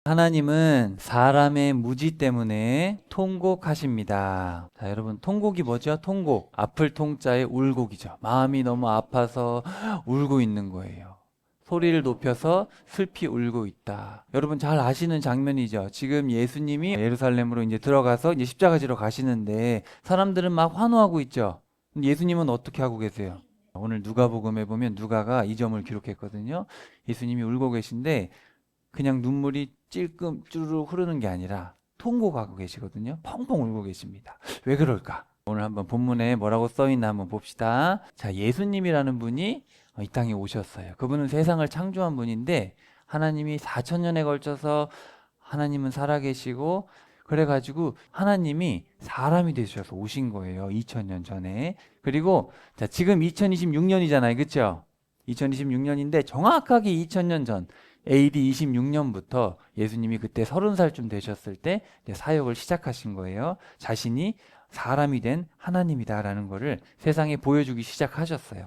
하나님은 사람의 무지 때문에 통곡하십니다. 자, 여러분, 통곡이 뭐죠? 통곡. 아플 통자에 울곡이죠. 마음이 너무 아파서 울고 있는 거예요. 소리를 높여서 슬피 울고 있다. 여러분 잘 아시는 장면이죠. 지금 예수님이 예루살렘으로 이제 들어가서 이제 십자가 지러 가시는데 사람들은 막 환호하고 있죠. 예수님은 어떻게 하고 계세요? 오늘 누가복음에 보면 누가가 이 점을 기록했거든요. 예수님이 울고 계신데 그냥 눈물이 찔끔 쭈르륵 흐르는 게 아니라 통곡하고 계시거든요. 펑펑 울고 계십니다. 왜 그럴까? 오늘 한번 본문에 뭐라고 써있나 한번 봅시다. 자, 예수님이라는 분이 이 땅에 오셨어요. 그분은 세상을 창조한 분인데 하나님이 4천년에 걸쳐서 하나님은 살아계시고 그래가지고 하나님이 사람이 되셔서 오신 거예요. 2000년 전에. 그리고 자, 지금 2026년이잖아요. 그렇죠? 2026년인데 정확하게 2000년 전 AD 26년부터 예수님이 그때 30살쯤 되셨을 때 사역을 시작하신 거예요. 자신이 사람이 된 하나님이다라는 것을 세상에 보여주기 시작하셨어요.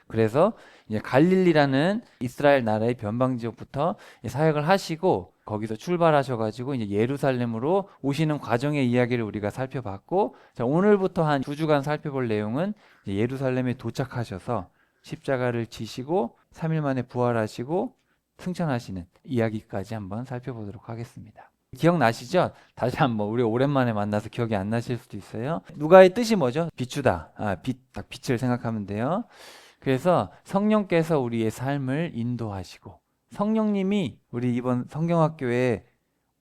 그래서 이제 갈릴리라는 이스라엘 나라의 변방 지역부터 사역을 하시고 거기서 출발하셔가지고 이제 예루살렘으로 오시는 과정의 이야기를 우리가 살펴봤고, 자, 오늘부터 한 2주간 살펴볼 내용은 이제 예루살렘에 도착하셔서 십자가를 지시고 3일 만에 부활하시고 승천하시는 이야기까지 한번 살펴보도록 하겠습니다. 기억나시죠? 다시 한번 우리 오랜만에 만나서 기억이 안 나실 수도 있어요. 누가의 뜻이 뭐죠? 비추다. 딱 빛을 생각하면 돼요. 그래서 성령께서 우리의 삶을 인도하시고 성령님이 우리 이번 성경학교에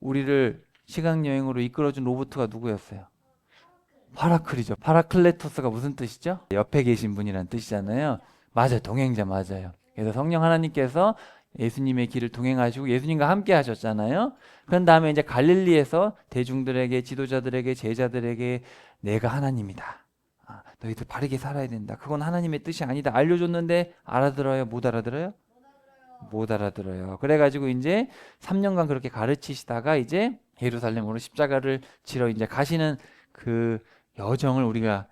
우리를 시간여행으로 이끌어준 로보트가 누구였어요? 파라클이죠. 파라클레토스가 무슨 뜻이죠? 옆에 계신 분이란 뜻이잖아요. 맞아요. 동행자 맞아요. 그래서 성령 하나님께서 예수님의 길을 동행하시고 예수님과 함께 하셨잖아요. 그런 다음에 이제 갈릴리에서 대중들에게, 지도자들에게, 제자들에게 내가 하나님이다. 너희들 바르게 살아야 된다. 그건 하나님의 뜻이 아니다. 알려줬는데 알아들어요? 못 알아들어요? 못 알아들어요. 그래가지고 이제 3년간 그렇게 가르치시다가 이제 예루살렘으로 십자가를 지러 이제 가시는 그 여정을 우리가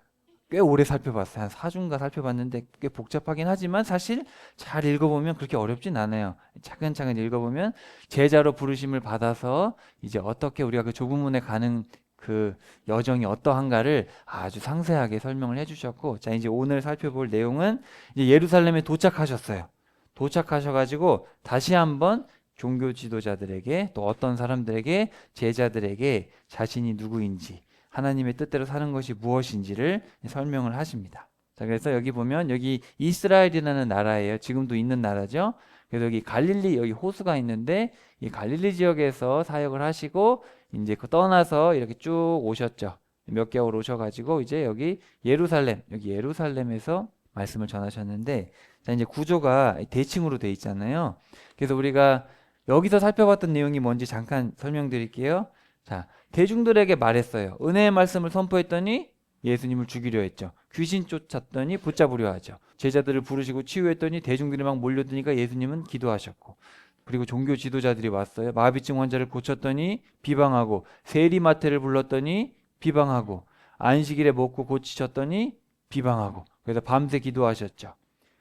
꽤 오래 살펴봤어요. 한 4주인가 살펴봤는데 꽤 복잡하긴 하지만 사실 잘 읽어보면 그렇게 어렵진 않아요. 차근차근 읽어보면 제자로 부르심을 받아서 이제 어떻게 우리가 그 좁은 문에 가는 그 여정이 어떠한가를 아주 상세하게 설명을 해주셨고, 자, 이제 오늘 살펴볼 내용은 이제 예루살렘에 도착하셨어요. 도착하셔가지고 다시 한번 종교 지도자들에게 또 어떤 사람들에게 제자들에게 자신이 누구인지 하나님의 뜻대로 사는 것이 무엇인지를 설명을 하십니다. 자, 그래서 여기 보면 여기 이스라엘이라는 나라예요. 지금도 있는 나라죠. 그래서 여기 갈릴리 여기 호수가 있는데 이 갈릴리 지역에서 사역을 하시고 이제 그 떠나서 이렇게 쭉 오셨죠. 몇 개월 오셔가지고 이제 여기 예루살렘에서 말씀을 전하셨는데, 자, 이제 구조가 대칭으로 돼 있잖아요. 그래서 우리가 여기서 살펴봤던 내용이 뭔지 잠깐 설명드릴게요. 자, 대중들에게 말했어요. 은혜의 말씀을 선포했더니 예수님을 죽이려 했죠. 귀신 쫓았더니 붙잡으려 하죠. 제자들을 부르시고 치유했더니 대중들이 막 몰려드니까 예수님은 기도하셨고, 그리고 종교 지도자들이 왔어요. 마비증 환자를 고쳤더니 비방하고, 세리마태를 불렀더니 비방하고, 안식일에 먹고 고치셨더니 비방하고, 그래서 밤새 기도하셨죠.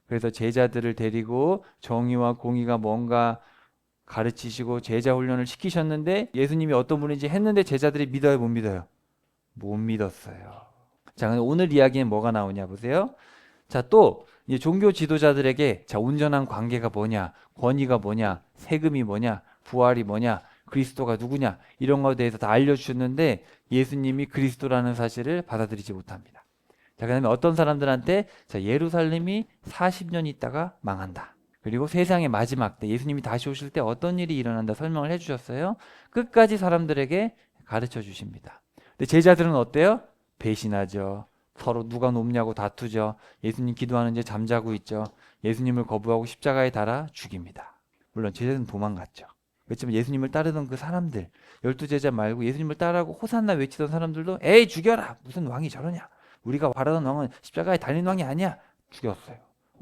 그래서 제자들을 데리고 정의와 공의가 뭔가 가르치시고 제자 훈련을 시키셨는데 예수님이 어떤 분인지 했는데 제자들이 믿어요, 못 믿어요? 못 믿었어요. 자, 오늘 이야기는 뭐가 나오냐 보세요. 자, 또 이제 종교 지도자들에게 자, 온전한 관계가 뭐냐, 권위가 뭐냐, 세금이 뭐냐, 부활이 뭐냐, 그리스도가 누구냐 이런 것에 대해서 다 알려주셨는데 예수님이 그리스도라는 사실을 받아들이지 못합니다. 자, 그다음에 어떤 사람들한테 자, 예루살렘이 40년 있다가 망한다. 그리고 세상의 마지막 때 예수님이 다시 오실 때 어떤 일이 일어난다 설명을 해주셨어요. 끝까지 사람들에게 가르쳐 주십니다. 근데 제자들은 어때요? 배신하죠. 서로 누가 높냐고 다투죠. 예수님 기도하는데 잠자고 있죠. 예수님을 거부하고 십자가에 달아 죽입니다. 물론 제자들은 도망갔죠. 그렇지만 예수님을 따르던 그 사람들, 12제자 말고 예수님을 따라하고 호산나 외치던 사람들도 에이 죽여라! 무슨 왕이 저러냐? 우리가 바라던 왕은 십자가에 달린 왕이 아니야! 죽였어요.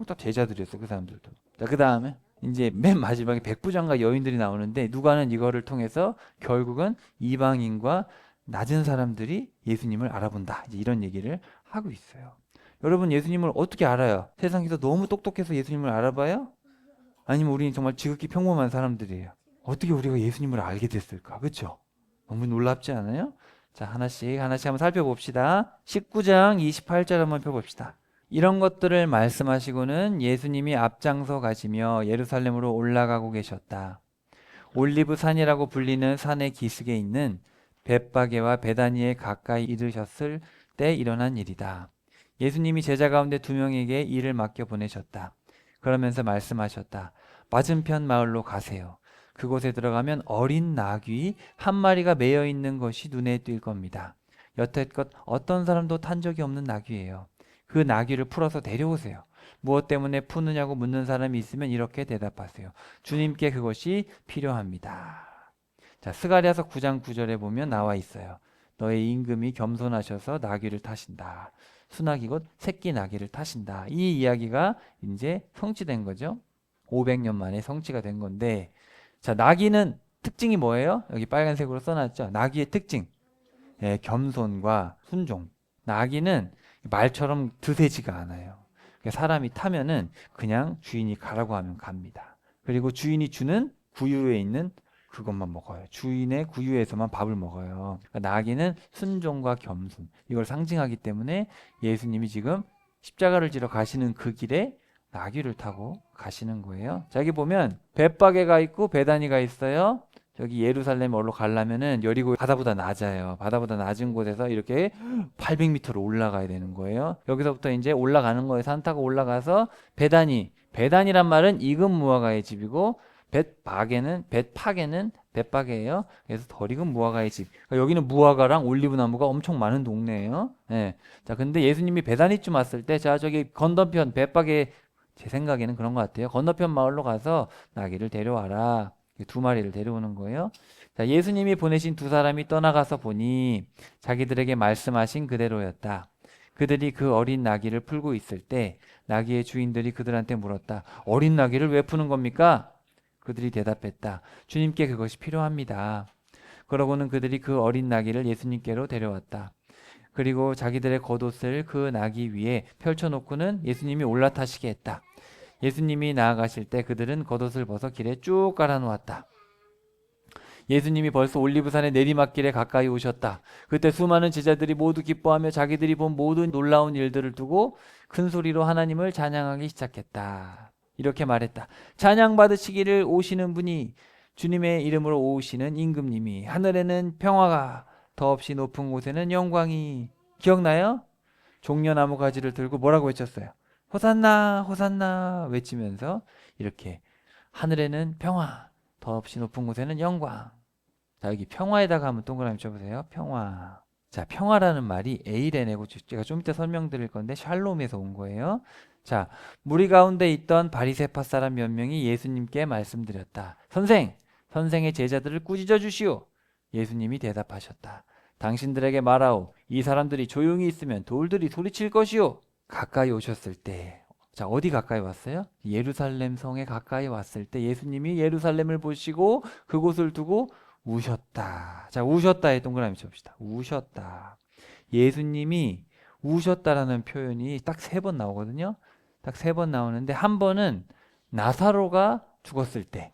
다 제자들이었어, 그 사람들도. 자, 그 다음에 이제 맨 마지막에 백부장과 여인들이 나오는데 누가는 이거를 통해서 결국은 이방인과 낮은 사람들이 예수님을 알아본다. 이제 이런 얘기를 하고 있어요. 여러분, 예수님을 어떻게 알아요? 세상에서 너무 똑똑해서 예수님을 알아봐요? 아니면 우리는 정말 지극히 평범한 사람들이에요? 어떻게 우리가 예수님을 알게 됐을까? 그렇죠? 너무 놀랍지 않아요? 자, 하나씩 한번 살펴봅시다. 19장 28절 한번 펴봅시다. 이런 것들을 말씀하시고는 예수님이 앞장서 가시며 예루살렘으로 올라가고 계셨다. 올리브 산이라고 불리는 산의 기슭에 있는 벳바게와 베다니에 가까이 이르셨을 때 일어난 일이다. 예수님이 제자 가운데 2명에게 일을 맡겨 보내셨다. 그러면서 말씀하셨다. 맞은편 마을로 가세요. 그곳에 들어가면 어린 나귀 한 마리가 매여 있는 것이 눈에 띌 겁니다. 여태껏 어떤 사람도 탄 적이 없는 나귀예요. 그 나귀를 풀어서 데려오세요. 무엇 때문에 푸느냐고 묻는 사람이 있으면 이렇게 대답하세요. 주님께 그것이 필요합니다. 자, 스가랴서 9장 9절에 보면 나와 있어요. 너의 임금이 겸손하셔서 나귀를 타신다. 순나귀 곧 새끼 나귀를 타신다. 이 이야기가 이제 성취된 거죠. 500년 만에 성취가 된 건데, 자, 나귀는 특징이 뭐예요? 여기 빨간색으로 써놨죠. 나귀의 특징, 겸손과 순종. 나귀는 말처럼 드세지가 않아요. 사람이 타면은 그냥 주인이 가라고 하면 갑니다. 그리고 주인이 주는 구유에 있는 그것만 먹어요. 주인의 구유에서만 밥을 먹어요. 그러니까 나귀는 순종과 겸손, 이걸 상징하기 때문에 예수님이 지금 십자가를 지러 가시는 그 길에 나귀를 타고 가시는 거예요. 자, 여기 보면 벳바게가 있고 베다니가 있어요. 저기 예루살렘 어디로 가려면은 여리고 바다보다 낮아요. 바다보다 낮은 곳에서 이렇게 800m로 올라가야 되는 거예요. 여기서부터 이제 올라가는 거예요. 산 타고 올라가서 베다니란 말은 익은 무화과의 집이고 벳바게예요. 그래서 덜 익은 무화과의 집. 그러니까 여기는 무화과랑 올리브 나무가 엄청 많은 동네예요. 예. 자, 근데 예수님이 베다니쯤 왔을 때, 자, 저기 건너편 벳바게, 제 생각에는 그런 것 같아요. 건너편 마을로 가서 나귀를 데려와라. 2마리를 데려오는 거예요. 자, 예수님이 보내신 2사람이 떠나가서 보니 자기들에게 말씀하신 그대로였다. 그들이 그 어린 나귀를 풀고 있을 때 나귀의 주인들이 그들한테 물었다. 어린 나귀를 왜 푸는 겁니까? 그들이 대답했다. 주님께 그것이 필요합니다. 그러고는 그들이 그 어린 나귀를 예수님께로 데려왔다. 그리고 자기들의 겉옷을 그 나귀 위에 펼쳐놓고는 예수님이 올라타시게 했다. 예수님이 나아가실 때 그들은 겉옷을 벗어 길에 쭉 깔아놓았다. 예수님이 벌써 올리브산의 내리막길에 가까이 오셨다. 그때 수많은 제자들이 모두 기뻐하며 자기들이 본 모든 놀라운 일들을 두고 큰 소리로 하나님을 찬양하기 시작했다. 이렇게 말했다. 찬양 받으시기를 오시는 분이 주님의 이름으로 오시는 임금님이, 하늘에는 평화가, 더없이 높은 곳에는 영광이. 기억나요? 종려나무 가지를 들고 뭐라고 외쳤어요? 호산나 호산나 외치면서 이렇게 하늘에는 평화, 더없이 높은 곳에는 영광. 자, 여기 평화에다가 한번 동그라미 쳐보세요. 평화. 자, 평화라는 말이 에이레네고, 제가 좀 이따 설명드릴 건데 샬롬에서 온 거예요. 자, 무리 가운데 있던 바리새파 사람 몇 명이 예수님께 말씀드렸다. 선생의 제자들을 꾸짖어 주시오. 예수님이 대답하셨다. 당신들에게 말하오. 이 사람들이 조용히 있으면 돌들이 소리칠 것이오. 가까이 오셨을 때, 자, 어디 가까이 왔어요? 예루살렘 성에 가까이 왔을 때 예수님이 예루살렘을 보시고 그곳을 두고 우셨다. 자, 우셨다에 동그라미 쳐봅시다. 우셨다. 예수님이 우셨다라는 표현이 딱 3번 나오거든요. 딱 3번 나오는데, 한 번은 나사로가 죽었을 때,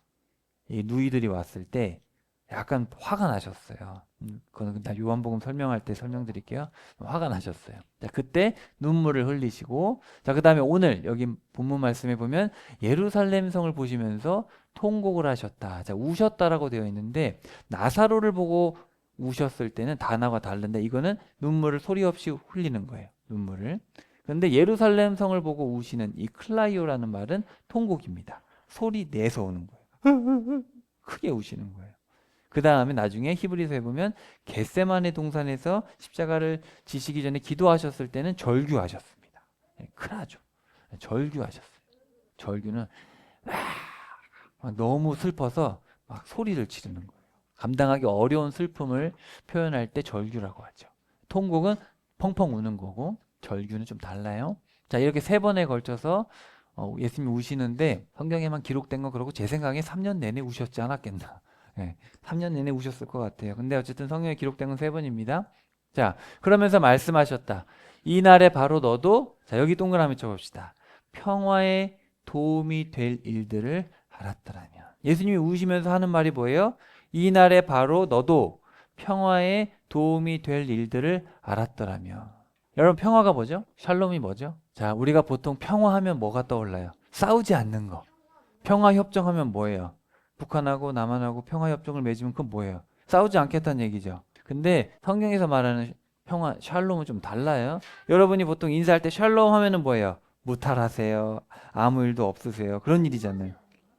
이 누이들이 왔을 때 약간 화가 나셨어요. 그거는 요한복음 설명할 때 설명드릴게요. 화가 나셨어요. 자, 그때 눈물을 흘리시고, 자, 그 다음에 오늘 여기 본문 말씀에 보면 예루살렘 성을 보시면서 통곡을 하셨다. 자, 우셨다라고 되어 있는데, 나사로를 보고 우셨을 때는 단어가 다른데, 이거는 눈물을 소리 없이 흘리는 거예요. 눈물을. 그런데 예루살렘 성을 보고 우시는 이 클라이오라는 말은 통곡입니다. 소리 내서 우는 거예요. 크게 우시는 거예요. 그 다음에 나중에 히브리서에 보면 겟세마네 동산에서 십자가를 지시기 전에 기도하셨을 때는 절규하셨습니다. 큰하죠. 절규하셨어요. 절규는 막 너무 슬퍼서 막 소리를 지르는 거예요. 감당하기 어려운 슬픔을 표현할 때 절규라고 하죠. 통곡은 펑펑 우는 거고 절규는 좀 달라요. 자, 이렇게 3번에 걸쳐서 예수님이 우시는데, 성경에만 기록된 건 그렇고 제 생각에 3년 내내 우셨지 않았겠나. 3년 내내 우셨을 것 같아요. 근데 어쨌든 성경에 기록된 건 3번입니다. 자, 그러면서 말씀하셨다. 이날에 바로 너도, 자, 여기 동그라미 쳐봅시다. 평화에 도움이 될 일들을 알았더라면. 예수님이 우시면서 하는 말이 뭐예요? 이날에 바로 너도 평화에 도움이 될 일들을 알았더라며. 여러분, 평화가 뭐죠? 샬롬이 뭐죠? 자, 우리가 보통 평화하면 뭐가 떠올라요? 싸우지 않는 거. 평화협정하면 뭐예요? 북한하고 남한하고 평화협정을 맺으면 그건 뭐예요? 싸우지 않겠다는 얘기죠. 근데 성경에서 말하는 평화, 샬롬은 좀 달라요. 여러분이 보통 인사할 때 샬롬 하면은 뭐예요? 무탈하세요. 아무 일도 없으세요. 그런 일이잖아요.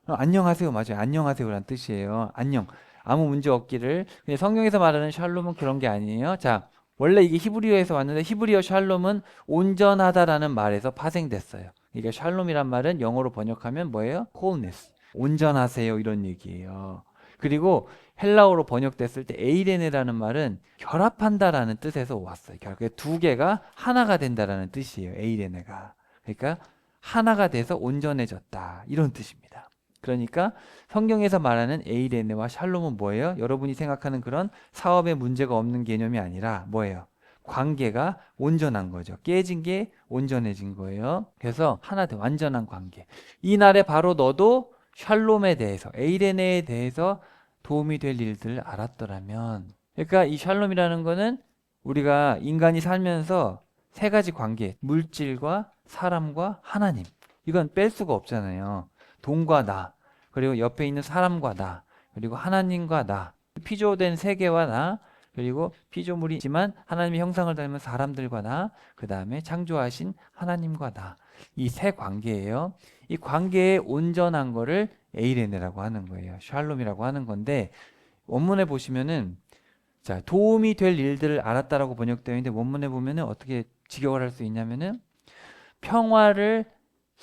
안녕하세요. 맞아요. 안녕하세요라는 뜻이에요. 안녕. 아무 문제 없기를. 근데 성경에서 말하는 샬롬은 그런 게 아니에요. 자, 원래 이게 히브리어에서 왔는데 히브리어 샬롬은 온전하다라는 말에서 파생됐어요. 이게 샬롬이란 말은 영어로 번역하면 뭐예요? wholeness. 온전하세요 이런 얘기예요. 그리고 헬라어로 번역됐을 때 에이레네라는 말은 결합한다라는 뜻에서 왔어요. 그러니까 두 개가 하나가 된다라는 뜻이에요. 에이레네가. 그러니까 하나가 돼서 온전해졌다 이런 뜻입니다. 그러니까 성경에서 말하는 에이레네와 샬롬은 뭐예요? 여러분이 생각하는 그런 사업에 문제가 없는 개념이 아니라 뭐예요? 관계가 온전한 거죠. 깨진 게 온전해진 거예요. 그래서 하나 돼 완전한 관계. 이날에 바로 너도 샬롬에 대해서 에이레네에 대해서 도움이 될 일들을 알았더라면, 그러니까 이 샬롬이라는 거는 우리가 인간이 살면서 세 가지 관계, 물질과 사람과 하나님, 이건 뺄 수가 없잖아요. 돈과 나, 그리고 옆에 있는 사람과 나, 그리고 하나님과 나, 피조된 세계와 나, 그리고 피조물이지만 하나님의 형상을 닮은 사람들과 나, 그 다음에 창조하신 하나님과 나, 이 세 관계예요. 이 관계의 온전한 거를 에이레네라고 하는 거예요. 샬롬이라고 하는 건데, 원문에 보시면은 자, 도움이 될 일들을 알았다라고 번역되어 있는데 원문에 보면은 어떻게 직역을 할 수 있냐면은 평화를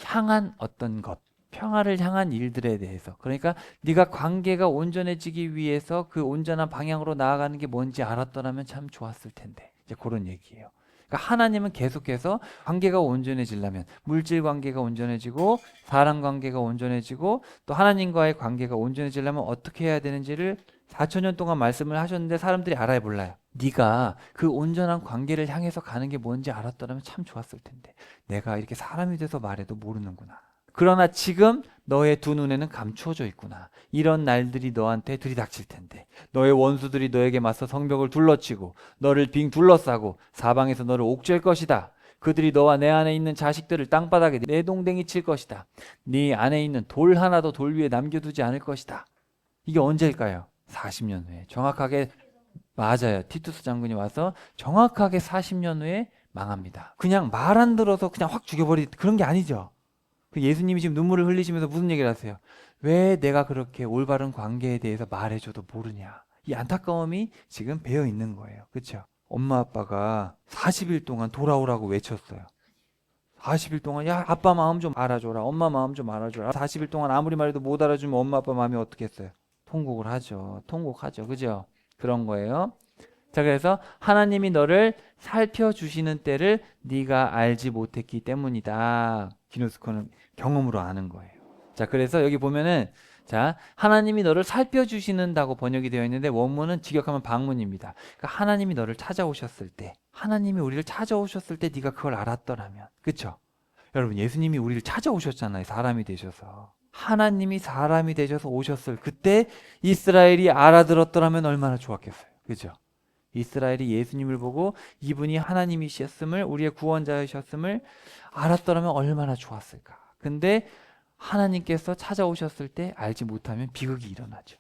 향한 어떤 것, 평화를 향한 일들에 대해서. 그러니까 네가 관계가 온전해지기 위해서 그 온전한 방향으로 나아가는 게 뭔지 알았더라면 참 좋았을 텐데. 이제 그런 얘기예요. 그러니까 하나님은 계속해서 관계가 온전해지려면 물질 관계가 온전해지고 사람 관계가 온전해지고 또 하나님과의 관계가 온전해지려면 어떻게 해야 되는지를 4,000년 동안 말씀을 하셨는데 사람들이 알아요, 몰라요? 네가 그 온전한 관계를 향해서 가는 게 뭔지 알았더라면 참 좋았을 텐데 내가 이렇게 사람이 돼서 말해도 모르는구나. 그러나 지금 너의 두 눈에는 감추어져 있구나. 이런 날들이 너한테 들이닥칠 텐데 너의 원수들이 너에게 맞서 성벽을 둘러치고 너를 빙 둘러싸고 사방에서 너를 옥죄할 것이다. 그들이 너와 내 안에 있는 자식들을 땅바닥에 내동댕이 칠 것이다. 네 안에 있는 돌 하나도 돌 위에 남겨두지 않을 것이다. 이게 언제일까요? 40년 후에. 정확하게 맞아요. 티투스 장군이 와서 정확하게 40년 후에 망합니다. 그냥 말 안 들어서 그냥 확 죽여버리 그런 게 아니죠. 예수님이 지금 눈물을 흘리시면서 무슨 얘기를 하세요? 왜 내가 그렇게 올바른 관계에 대해서 말해줘도 모르냐. 이 안타까움이 지금 배어 있는 거예요. 그렇죠? 엄마 아빠가 40일 동안 돌아오라고 외쳤어요. 40일 동안 야 아빠 마음 좀 알아줘라. 엄마 마음 좀 알아줘라. 40일 동안 아무리 말해도 못 알아주면 엄마 아빠 마음이 어떻겠어요? 통곡을 하죠. 통곡하죠. 그죠? 그런 거예요. 자, 그래서 하나님이 너를 살펴주시는 때를 네가 알지 못했기 때문이다. 기노스코는 경험으로 아는 거예요. 자, 그래서 여기 보면은 자, 하나님이 너를 살펴주시는다고 번역이 되어 있는데 원문은 직역하면 방문입니다. 그러니까 하나님이 너를 찾아오셨을 때, 하나님이 우리를 찾아오셨을 때 네가 그걸 알았더라면, 그렇죠? 여러분, 예수님이 우리를 찾아오셨잖아요. 사람이 되셔서. 하나님이 사람이 되셔서 오셨을 그때 이스라엘이 알아들었더라면 얼마나 좋았겠어요. 그죠? 이스라엘이 예수님을 보고 이분이 하나님이셨음을 우리의 구원자이셨음을 알았더라면 얼마나 좋았을까. 근데 하나님께서 찾아오셨을 때 알지 못하면 비극이 일어나죠.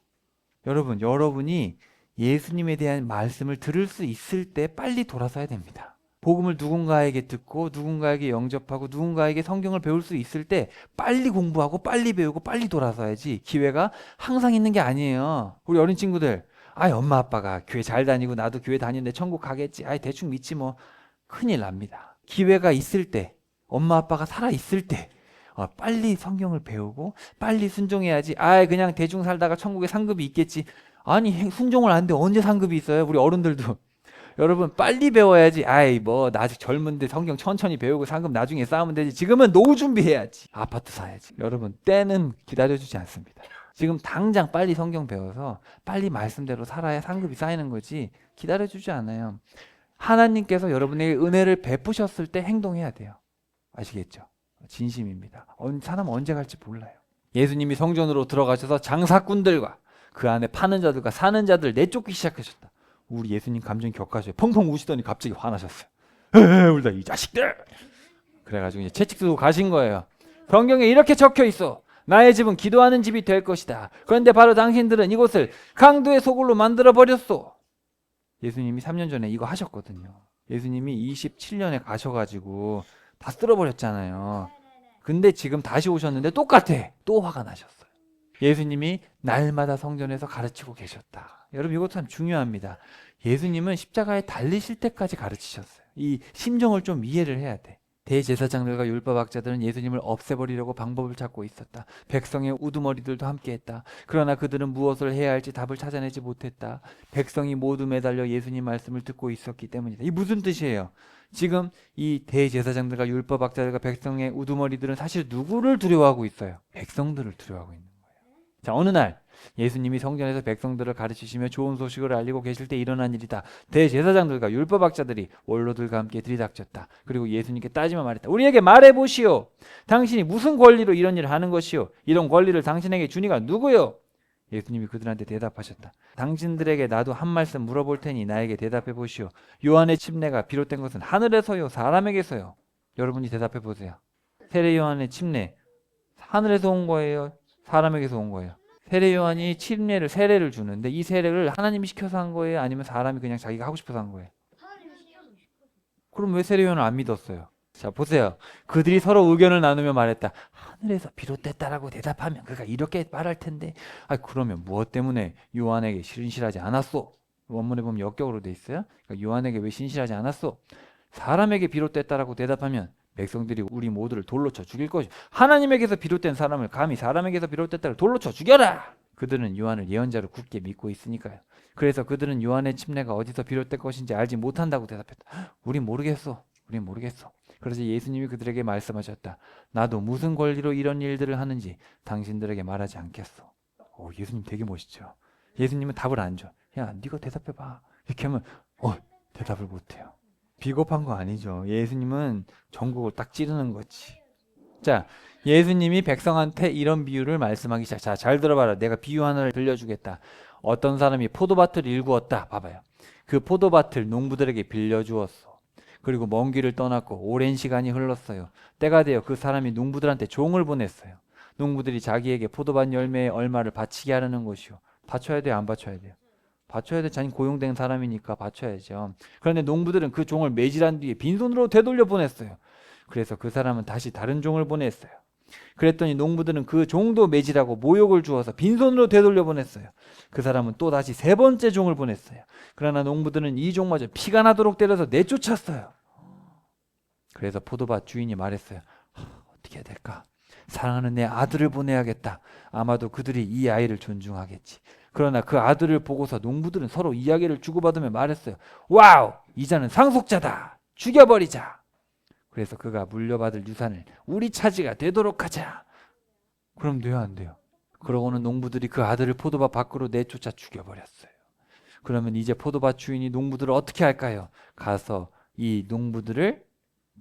여러분, 여러분이 예수님에 대한 말씀을 들을 수 있을 때 빨리 돌아서야 됩니다. 복음을 누군가에게 듣고 누군가에게 영접하고 누군가에게 성경을 배울 수 있을 때 빨리 공부하고 빨리 배우고 빨리 돌아서야지 기회가 항상 있는 게 아니에요. 우리 어린 친구들, 아이 엄마 아빠가 교회 잘 다니고 나도 교회 다니는데 천국 가겠지. 아이 대충 믿지 뭐. 큰일 납니다. 기회가 있을 때, 엄마 아빠가 살아 있을 때 빨리 성경을 배우고 빨리 순종해야지. 아이 그냥 대충 살다가 천국에 상급이 있겠지. 아니 순종을 안 돼. 언제 상급이 있어요? 우리 어른들도. 여러분 빨리 배워야지. 아이 뭐 나 아직 젊은데 성경 천천히 배우고 상급 나중에 쌓으면 되지. 지금은 노후 준비해야지. 아파트 사야지. 여러분 때는 기다려주지 않습니다. 지금 당장 빨리 성경 배워서 빨리 말씀대로 살아야 상급이 쌓이는 거지 기다려주지 않아요. 하나님께서 여러분에게 은혜를 베푸셨을 때 행동해야 돼요. 아시겠죠? 진심입니다. 사람 언제 갈지 몰라요. 예수님이 성전으로 들어가셔서 장사꾼들과 그 안에 파는 자들과 사는 자들 내쫓기 시작하셨다. 우리 예수님 감정이 격하셔요. 펑펑 우시더니 갑자기 화나셨어요. 울다 이 자식들. 그래가지고 이제 채찍 들고 가신 거예요. 성경에 이렇게 적혀 있어. 나의 집은 기도하는 집이 될 것이다. 그런데 바로 당신들은 이곳을 강도의 소굴로 만들어 버렸소. 예수님이 3년 전에 이거 하셨거든요. 예수님이 27년에 가셔가지고 다 쓸어버렸잖아요. 근데 지금 다시 오셨는데 똑같아. 또 화가 나셨어요. 예수님이 날마다 성전에서 가르치고 계셨다. 여러분 이것도 참 중요합니다. 예수님은 십자가에 달리실 때까지 가르치셨어요. 이 심정을 좀 이해를 해야 돼. 대제사장들과 율법학자들은 예수님을 없애버리려고 방법을 찾고 있었다. 백성의 우두머리들도 함께했다. 그러나 그들은 무엇을 해야 할지 답을 찾아내지 못했다. 백성이 모두 매달려 예수님 말씀을 듣고 있었기 때문이다. 이 무슨 뜻이에요? 지금 이 대제사장들과 율법학자들과 백성의 우두머리들은 사실 누구를 두려워하고 있어요? 백성들을 두려워하고 있는 거예요. 자, 어느 날 예수님이 성전에서 백성들을 가르치시며 좋은 소식을 알리고 계실 때 일어난 일이다. 대제사장들과 율법학자들이 원로들과 함께 들이닥쳤다. 그리고 예수님께 따지며 말했다. 우리에게 말해보시오. 당신이 무슨 권리로 이런 일을 하는 것이오? 이런 권리를 당신에게 주니가 누구요? 예수님이 그들한테 대답하셨다. 당신들에게 나도 한 말씀 물어볼 테니 나에게 대답해 보시오. 요한의 침례가 비롯된 것은 하늘에서요, 사람에게서요? 여러분이 대답해 보세요. 세례 요한의 침례 하늘에서 온 거예요? 사람에게서 온 거예요? 세례 요한이 세례를 주는데 이 세례를 하나님이 시켜서 한 거예요? 아니면 사람이 그냥 자기가 하고 싶어서 한 거예요? 그럼 왜 세례 요한을 안 믿었어요? 자, 보세요. 그들이 서로 의견을 나누며 말했다. 하늘에서 비롯됐다라고 대답하면 그가 이렇게 말할 텐데, 그러면 무엇 때문에 요한에게 신실하지 않았소? 원문에 보면 역격으로 돼 있어요. 그러니까 요한에게 왜 신실하지 않았소? 사람에게 비롯됐다라고 대답하면 백성들이 우리 모두를 돌로 쳐 죽일 것이. 하나님에게서 비롯된 사람을 감히 사람에게서 비롯됐다고 돌로 쳐 죽여라. 그들은 요한을 예언자로 굳게 믿고 있으니까요. 그래서 그들은 요한의 침례가 어디서 비롯된 것인지 알지 못한다고 대답했다. 우린 모르겠어. 그래서 예수님이 그들에게 말씀하셨다. 나도 무슨 권리로 이런 일들을 하는지 당신들에게 말하지 않겠어. 예수님 되게 멋있죠. 예수님은 답을 안 줘. 야, 네가 대답해봐. 이렇게 하면 대답을 못해요. 비겁한 거 아니죠. 예수님은 전국을 딱 찌르는 거지. 자, 예수님이 백성한테 이런 비유를 말씀하기 시작. 자, 잘 들어봐라. 내가 비유 하나를 들려주겠다. 어떤 사람이 포도밭을 일구었다. 봐봐요. 그 포도밭을 농부들에게 빌려주었어. 그리고 먼 길을 떠났고 오랜 시간이 흘렀어요. 때가 되어 그 사람이 농부들한테 종을 보냈어요. 농부들이 자기에게 포도밭 열매의 얼마를 바치게 하려는 것이요. 바쳐야 돼요? 안 바쳐야 돼요? 바쳐야 돼. 자기 고용된 사람이니까 바쳐야죠. 그런데 농부들은 그 종을 매질한 뒤에 빈손으로 되돌려 보냈어요. 그래서 그 사람은 다시 다른 종을 보냈어요. 그랬더니 농부들은 그 종도 매질하고 모욕을 주어서 빈손으로 되돌려 보냈어요. 그 사람은 또 다시 세 번째 종을 보냈어요. 그러나 농부들은 이 종마저 피가 나도록 때려서 내쫓았어요. 그래서 포도밭 주인이 말했어요. 어떻게 해야 될까? 사랑하는 내 아들을 보내야겠다. 아마도 그들이 이 아이를 존중하겠지. 그러나 그 아들을 보고서 농부들은 서로 이야기를 주고받으며 말했어요. 와우! 이 자는 상속자다. 죽여버리자. 그래서 그가 물려받을 유산을 우리 차지가 되도록 하자. 그럼 돼요, 안 돼요? 그러고는 농부들이 그 아들을 포도밭 밖으로 내쫓아 죽여버렸어요. 그러면 이제 포도밭 주인이 농부들을 어떻게 할까요? 가서 이 농부들을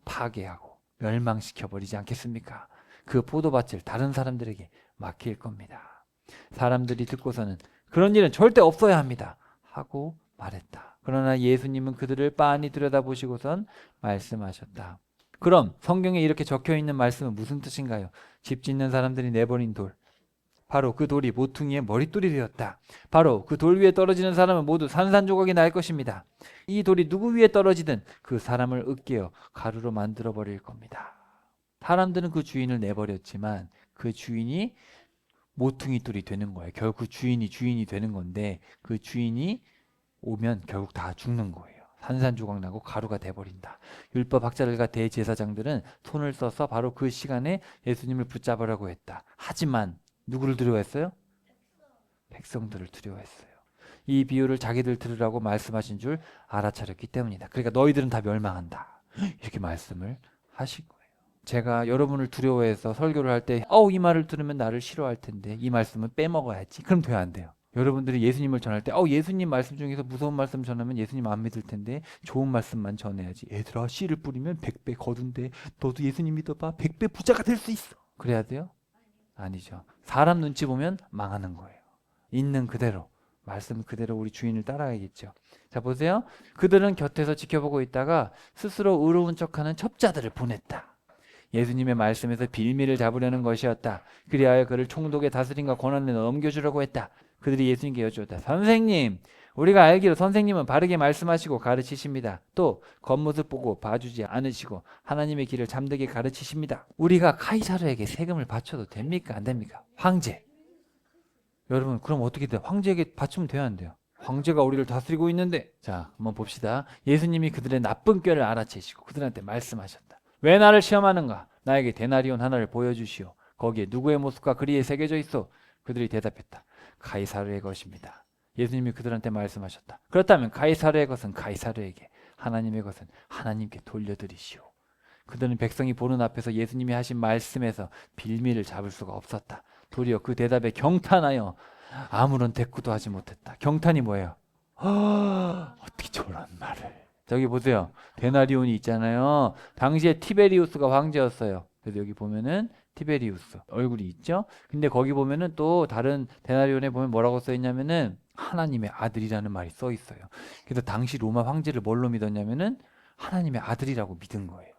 파괴하고 멸망시켜버리지 않겠습니까? 그 포도밭을 다른 사람들에게 맡길 겁니다. 사람들이 듣고서는 그런 일은 절대 없어야 합니다 하고 말했다. 그러나 예수님은 그들을 빤히 들여다보시고선 말씀하셨다. 그럼 성경에 이렇게 적혀있는 말씀은 무슨 뜻인가요? 집 짓는 사람들이 내버린 돌, 바로 그 돌이 모퉁이의 머릿돌이 되었다. 바로 그 돌 위에 떨어지는 사람은 모두 산산조각이 날 것입니다. 이 돌이 누구 위에 떨어지든 그 사람을 으깨어 가루로 만들어 버릴 겁니다. 사람들은 그 주인을 내버렸지만 그 주인이 모퉁이 돌이 되는 거예요. 결국 그 주인이 되는 건데 그 주인이 오면 결국 다 죽는 거예요. 산산조각 나고 가루가 돼버린다. 율법학자들과 대제사장들은 손을 써서 바로 그 시간에 예수님을 붙잡으라고 했다. 하지만 누구를 두려워했어요? 백성들을 두려워했어요. 이 비유를 자기들 들으라고 말씀하신 줄 알아차렸기 때문이다. 그러니까 너희들은 다 멸망한다. 이렇게 말씀을 하신 거예요. 제가 여러분을 두려워해서 설교를 할 때 이 말을 들으면 나를 싫어할 텐데 이 말씀은 빼먹어야지. 그럼 돼요, 안 돼요? 여러분들이 예수님을 전할 때 예수님 말씀 중에서 무서운 말씀 전하면 예수님 안 믿을 텐데 좋은 말씀만 전해야지. 얘들아, 씨를 뿌리면 100배 거둔대. 너도 예수님 믿어봐. 100배 부자가 될 수 있어. 그래야 돼요? 아니죠. 사람 눈치 보면 망하는 거예요. 있는 그대로, 말씀 그대로 우리 주인을 따라가야겠죠. 자, 보세요. 그들은 곁에서 지켜보고 있다가 스스로 의로운 척하는 첩자들을 보냈다. 예수님의 말씀에서 빌미를 잡으려는 것이었다. 그리하여 그를 총독의 다스림과 권한에 넘겨주려고 했다. 그들이 예수님께 여쭈었다. 선생님, 우리가 알기로 선생님은 바르게 말씀하시고 가르치십니다. 또 겉모습 보고 봐주지 않으시고 하나님의 길을 잠들게 가르치십니다. 우리가 카이사르에게 세금을 바쳐도 됩니까? 안 됩니까? 황제. 여러분, 그럼 어떻게 돼요? 황제에게 바치면 돼요, 안 돼요? 황제가 우리를 다스리고 있는데. 자, 한번 봅시다. 예수님이 그들의 나쁜 꾀를 알아채시고 그들한테 말씀하셨다. 왜 나를 시험하는가? 나에게 데나리온 하나를 보여주시오. 거기에 누구의 모습과 그리에 새겨져 있어? 그들이 대답했다. 카이사르의 것입니다. 예수님이 그들한테 말씀하셨다. 그렇다면 카이사르의 것은 카이사르에게, 하나님의 것은 하나님께 돌려드리시오. 그들은 백성이 보는 앞에서 예수님이 하신 말씀에서 빌미를 잡을 수가 없었다. 도리어 그 대답에 경탄하여 아무런 대꾸도 하지 못했다. 경탄이 뭐예요? 어떻게 저런 말을. 저기 보세요. 데나리온이 있잖아요. 당시에 티베리우스가 황제였어요. 그래서 여기 보면은 티베리우스 얼굴이 있죠. 근데 거기 보면은 또 다른 데나리온에 보면 뭐라고 써 있냐면은 하나님의 아들이라는 말이 써 있어요. 그래서 당시 로마 황제를 뭘로 믿었냐면은 하나님의 아들이라고 믿은 거예요.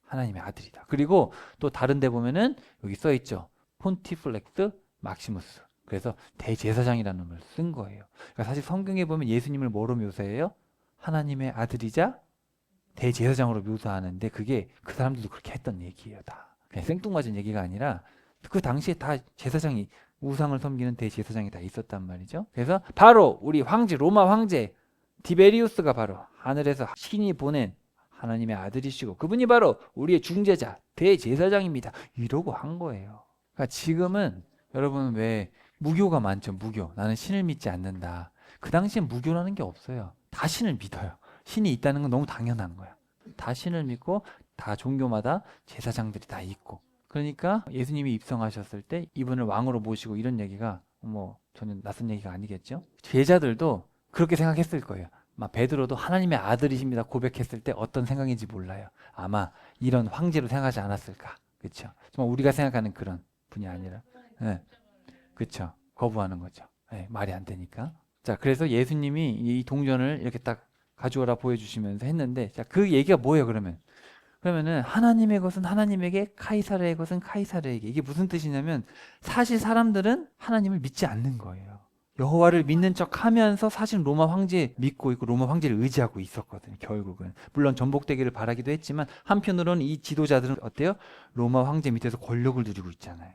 하나님의 아들이다. 그리고 또 다른 데 보면은 여기 써 있죠. 폰티플렉스 막시무스. 그래서 대제사장이라는 말 쓴 거예요. 그러니까 사실 성경에 보면 예수님을 뭐로 묘사해요? 하나님의 아들이자 대제사장으로 묘사하는데 그게 그 사람들도 그렇게 했던 얘기예요. 다 그냥 생뚱맞은 얘기가 아니라 그 당시에 다 제사장이 우상을 섬기는 대제사장이 다 있었단 말이죠. 그래서 바로 우리 황제, 로마 황제 디베리우스가 바로 하늘에서 신이 보낸 하나님의 아들이시고 그분이 바로 우리의 중재자 대제사장입니다. 이러고 한 거예요. 그러니까 지금은 여러분 왜 무교가 많죠. 무교. 나는 신을 믿지 않는다. 그 당시엔 무교라는 게 없어요. 다 신을 믿어요. 신이 있다는 건 너무 당연한 거야. 다 신을 믿고 다 종교마다 제사장들이 다 있고. 그러니까 예수님이 입성하셨을 때 이분을 왕으로 모시고 이런 얘기가 뭐 저는 낯선 얘기가 아니겠죠. 제자들도 그렇게 생각했을 거예요. 막 베드로도 하나님의 아들이십니다 고백했을 때 어떤 생각인지 몰라요. 아마 이런 황제로 생각하지 않았을까. 그렇죠. 정말 우리가 생각하는 그런 분이 아니라. 네. 그렇죠. 거부하는 거죠. 네, 말이 안 되니까. 자, 그래서 예수님이 이 동전을 이렇게 딱 가져오라 보여주시면서 했는데, 자, 그 얘기가 뭐예요, 그러면? 그러면은 하나님의 것은 하나님에게, 카이사르의 것은 카이사르에게. 이게 무슨 뜻이냐면 사실 사람들은 하나님을 믿지 않는 거예요. 여호와를 믿는 척하면서 사실 로마 황제 믿고 있고 로마 황제를 의지하고 있었거든요. 결국은 물론 전복되기를 바라기도 했지만 한편으로는 이 지도자들은 어때요? 로마 황제 밑에서 권력을 누리고 있잖아요.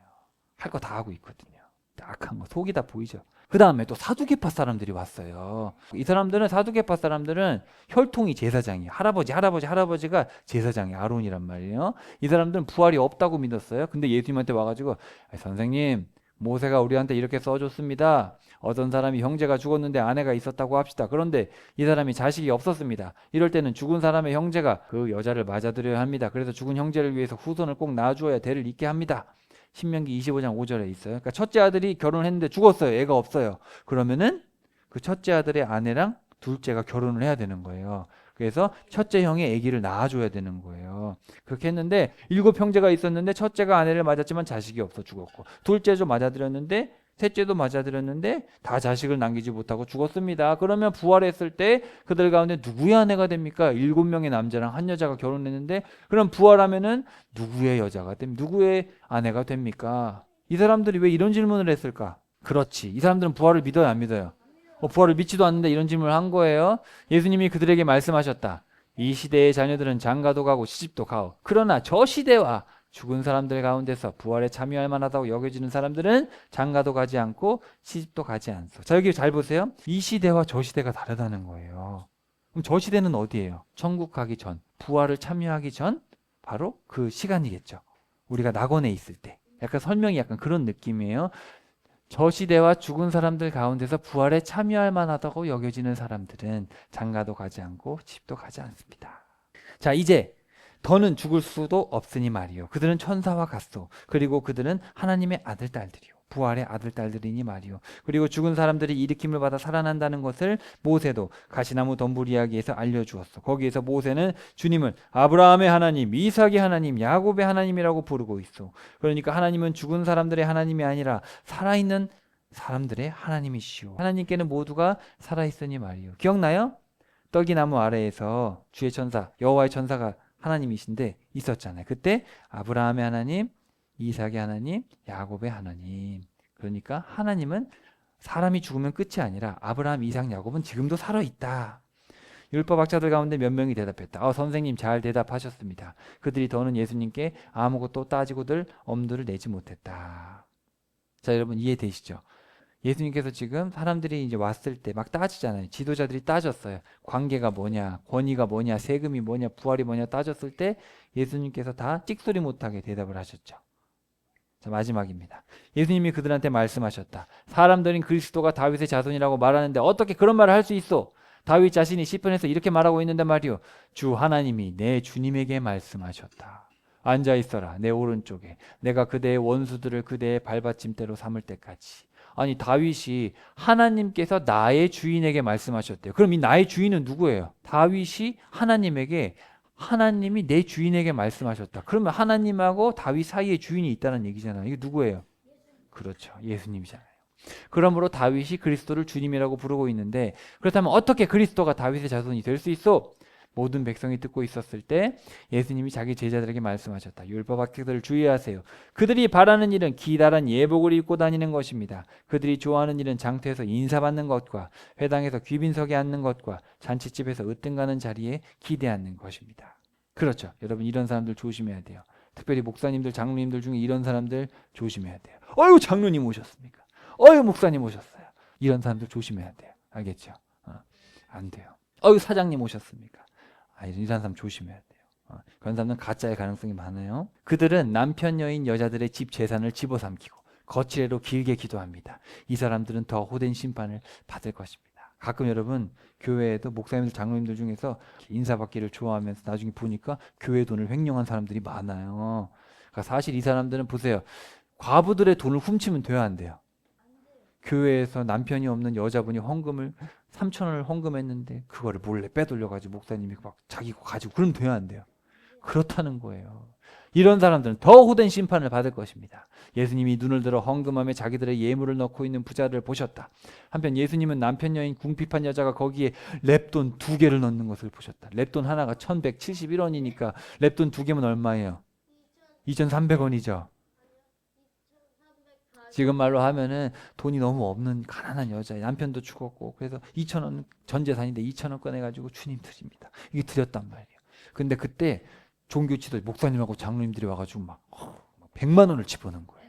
할 거 다 하고 있거든요. 악한 거 속이 다 보이죠. 그 다음에 또 사두개파 사람들이 왔어요. 이 사람들은 사두개파 사람들은 혈통이 제사장이에요. 할아버지가 제사장이 아론이란 말이에요. 이 사람들은 부활이 없다고 믿었어요. 근데 예수님한테 와가지고 선생님 모세가 우리한테 이렇게 써줬습니다. 어떤 사람이 형제가 죽었는데 아내가 있었다고 합시다. 그런데 이 사람이 자식이 없었습니다. 이럴 때는 죽은 사람의 형제가 그 여자를 맞아들여야 합니다. 그래서 죽은 형제를 위해서 후손을 꼭 낳아주어야 대를 잇게 합니다. 신명기 25장 5절에 있어요. 그러니까 첫째 아들이 결혼했는데 죽었어요. 애가 없어요. 그러면은 그 첫째 아들의 아내랑 둘째가 결혼을 해야 되는 거예요. 그래서 첫째 형의 아기를 낳아줘야 되는 거예요. 그렇게 했는데 7 형제가 있었는데 첫째가 아내를 맞았지만 자식이 없어 죽었고 둘째도 맞아들였는데 셋째도 맞아들였는데 다 자식을 남기지 못하고 죽었습니다. 그러면 부활했을 때 그들 가운데 누구의 아내가 됩니까? 7명의 남자랑 한 여자가 결혼했는데 그럼 부활하면은 누구의 여자가 됩니까? 누구의 아내가 됩니까? 이 사람들이 왜 이런 질문을 했을까? 그렇지. 이 사람들은 부활을 믿어요, 안 믿어요? 부활을 믿지도 않는데 이런 질문을 한 거예요. 예수님이 그들에게 말씀하셨다. 이 시대의 자녀들은 장가도 가고 시집도 가오. 그러나 저 시대와 죽은 사람들 가운데서 부활에 참여할 만하다고 여겨지는 사람들은 장가도 가지 않고 시집도 가지 않소. 자, 여기 잘 보세요. 이 시대와 저 시대가 다르다는 거예요. 그럼 저 시대는 어디예요? 천국 가기 전, 부활을 참여하기 전 바로 그 시간이겠죠. 우리가 낙원에 있을 때. 약간 설명이 약간 그런 느낌이에요. 저 시대와 죽은 사람들 가운데서 부활에 참여할 만하다고 여겨지는 사람들은 장가도 가지 않고 집도 가지 않습니다. 자, 이제 더는 죽을 수도 없으니 말이요. 그들은 천사와 같소. 그리고 그들은 하나님의 아들 딸들이요. 부활의 아들 딸들이니 말이요. 그리고 죽은 사람들이 일으킴을 받아 살아난다는 것을 모세도 가시나무 덤불 이야기에서 알려주었어. 거기에서 모세는 주님을 아브라함의 하나님, 이삭의 하나님, 야곱의 하나님이라고 부르고 있어. 그러니까 하나님은 죽은 사람들의 하나님이 아니라 살아있는 사람들의 하나님이시오. 하나님께는 모두가 살아있으니 말이요. 기억나요? 떡이 나무 아래에서 주의 천사, 여호와의 천사가 하나님이신데 있었잖아요. 그때 아브라함의 하나님, 이삭의 하나님, 야곱의 하나님. 그러니까 하나님은 사람이 죽으면 끝이 아니라 아브라함, 이삭, 야곱은 지금도 살아있다. 율법학자들 가운데 몇 명이 대답했다. 선생님 잘 대답하셨습니다. 그들이 더는 예수님께 아무것도 따지고들 엄두를 내지 못했다. 자, 여러분 이해되시죠? 예수님께서 지금 사람들이 이제 왔을 때 막 따지잖아요. 지도자들이 따졌어요. 관계가 뭐냐, 권위가 뭐냐, 세금이 뭐냐, 부활이 뭐냐 따졌을 때 예수님께서 다 찍소리 못하게 대답을 하셨죠. 자, 마지막입니다. 예수님이 그들한테 말씀하셨다. 사람들은 그리스도가 다윗의 자손이라고 말하는데 어떻게 그런 말을 할 수 있어? 다윗 자신이 시편에서 이렇게 말하고 있는데 말이요. 주 하나님이 내 주님에게 말씀하셨다. 앉아 있어라 내 오른쪽에 내가 그대의 원수들을 그대의 발받침대로 삼을 때까지. 아니 다윗이 하나님께서 나의 주인에게 말씀하셨대요. 그럼 이 나의 주인은 누구예요? 다윗이 하나님에게 하나님이 내 주인에게 말씀하셨다. 그러면 하나님하고 다윗 사이에 주인이 있다는 얘기잖아요. 이게 누구예요? 그렇죠. 예수님이잖아요. 그러므로 다윗이 그리스도를 주님이라고 부르고 있는데 그렇다면 어떻게 그리스도가 다윗의 자손이 될 수 있어? 모든 백성이 듣고 있었을 때 예수님이 자기 제자들에게 말씀하셨다. 율법학자들을 주의하세요. 그들이 바라는 일은 기다란 예복을 입고 다니는 것입니다. 그들이 좋아하는 일은 장터에서 인사받는 것과 회당에서 귀빈석에 앉는 것과 잔치집에서 으뜸가는 자리에 기대하는 것입니다. 그렇죠. 여러분 이런 사람들 조심해야 돼요. 특별히 목사님들, 장로님들 중에 이런 사람들 조심해야 돼요. 어유 장로님 오셨습니까? 어유 목사님 오셨어요. 이런 사람들 조심해야 돼요. 알겠죠? 안 돼요. 어유 사장님 오셨습니까? 이런 사람 조심해야 돼요. 그런 사람은 가짜의 가능성이 많아요. 그들은 남편, 여인, 여자들의 집 재산을 집어삼키고 거칠애로 길게 기도합니다. 이 사람들은 더 호된 심판을 받을 것입니다. 가끔 여러분 교회에도 목사님들, 장로님들 중에서 인사받기를 좋아하면서 나중에 보니까 교회 돈을 횡령한 사람들이 많아요. 그러니까 사실 이 사람들은 보세요. 과부들의 돈을 훔치면 돼야 안 돼요. 교회에서 남편이 없는 여자분이 헌금을 3,000원을 헌금했는데 그거를 몰래 빼돌려가지고 목사님이 막 자기 거 가지고 그러면 돼야 안 돼요. 그렇다는 거예요. 이런 사람들은 더 호된 심판을 받을 것입니다. 예수님이 눈을 들어 헌금함에 자기들의 예물을 넣고 있는 부자를 보셨다. 한편 예수님은 남편 여인 궁핍한 여자가 거기에 랩돈 2개를 넣는 것을 보셨다. 랩돈 하나가 1,171원이니까 랩돈 2개면 얼마예요? 2,300원이죠. 지금 말로 하면은 돈이 너무 없는 가난한 여자, 남편도 죽었고 그래서 2,000원 전 재산인데 2,000원 꺼내가지고 주님 드립니다. 이게 드렸단 말이에요. 근데 그때 종교 지도 목사님하고 장로님들이 와가지고 막 100만 원을 집어넣은 거예요.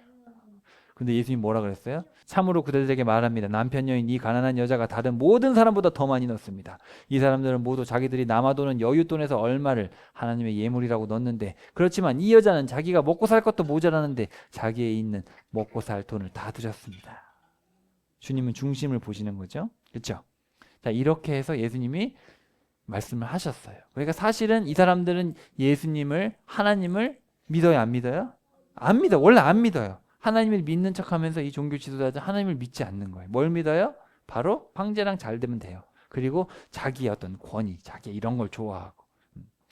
근데 예수님 뭐라 그랬어요? 참으로 그들에게 말합니다. 남편 여인 이 가난한 여자가 다른 모든 사람보다 더 많이 넣습니다. 이 사람들은 모두 자기들이 남아도는 여윳돈에서 얼마를 하나님의 예물이라고 넣는데 그렇지만 이 여자는 자기가 먹고 살 것도 모자라는데 자기에 있는 먹고 살 돈을 다 드렸습니다. 주님은 중심을 보시는 거죠. 그렇죠? 자, 이렇게 해서 예수님이 말씀을 하셨어요. 그러니까 사실은 이 사람들은 예수님을 하나님을 믿어요, 안 믿어요? 안 믿어. 원래 안 믿어요. 하나님을 믿는 척하면서 이 종교 지도자들 하나님을 믿지 않는 거예요. 뭘 믿어요? 바로 황제랑 잘 되면 돼요. 그리고 자기의 어떤 권위, 자기 이런 걸 좋아하고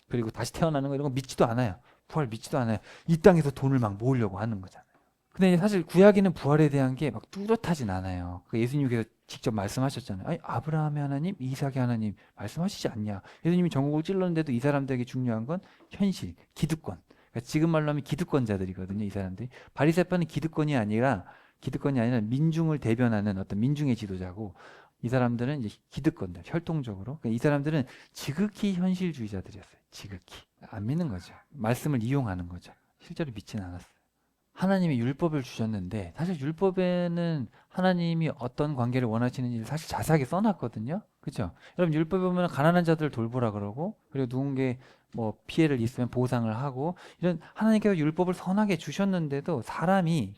그리고 다시 태어나는 거 이런 거 믿지도 않아요. 부활 믿지도 않아요. 이 땅에서 돈을 막 모으려고 하는 거잖아요. 근데 사실 구약에는 부활에 대한 게 막 뚜렷하진 않아요. 예수님께서 직접 말씀하셨잖아요. 아니, 아브라함의 하나님, 이삭의 하나님 말씀하시지 않냐. 예수님이 전국을 찔렀는데도 이 사람들에게 중요한 건 현실, 기득권. 그러니까 지금 말로 하면 기득권자들이거든요. 이 사람들이. 바리새파는 기득권이 아니라 민중을 대변하는 어떤 민중의 지도자고 이 사람들은 이제 기득권들, 혈통적으로. 그러니까 이 사람들은 지극히 현실주의자들이었어요. 지극히. 안 믿는 거죠. 말씀을 이용하는 거죠. 실제로 믿지는 않았어요. 하나님이 율법을 주셨는데 사실 율법에는 하나님이 어떤 관계를 원하시는지 사실 자세하게 써놨거든요. 그렇죠? 여러분 율법에 보면 가난한 자들을 돌보라 그러고 그리고 누군가 뭐 피해를 있으면 보상을 하고 이런 하나님께서 율법을 선하게 주셨는데도 사람이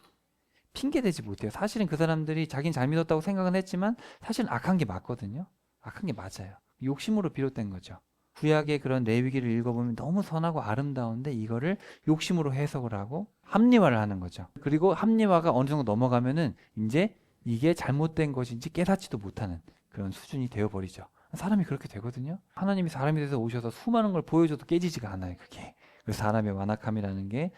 핑계대지 못해요. 사실은 그 사람들이 자기는 잘 믿었다고 생각은 했지만 사실은 악한 게 맞거든요. 악한 게 맞아요. 욕심으로 비롯된 거죠. 구약의 그런 레위기를 읽어보면 너무 선하고 아름다운데 이거를 욕심으로 해석을 하고 합리화를 하는 거죠. 그리고 합리화가 어느 정도 넘어가면은 이제 이게 잘못된 것인지 깨닫지도 못하는 그런 수준이 되어버리죠. 사람이 그렇게 되거든요. 하나님이 사람이 돼서 오셔서 수많은 걸 보여줘도 깨지지가 않아요. 그게 그 사람의 완악함이라는 게.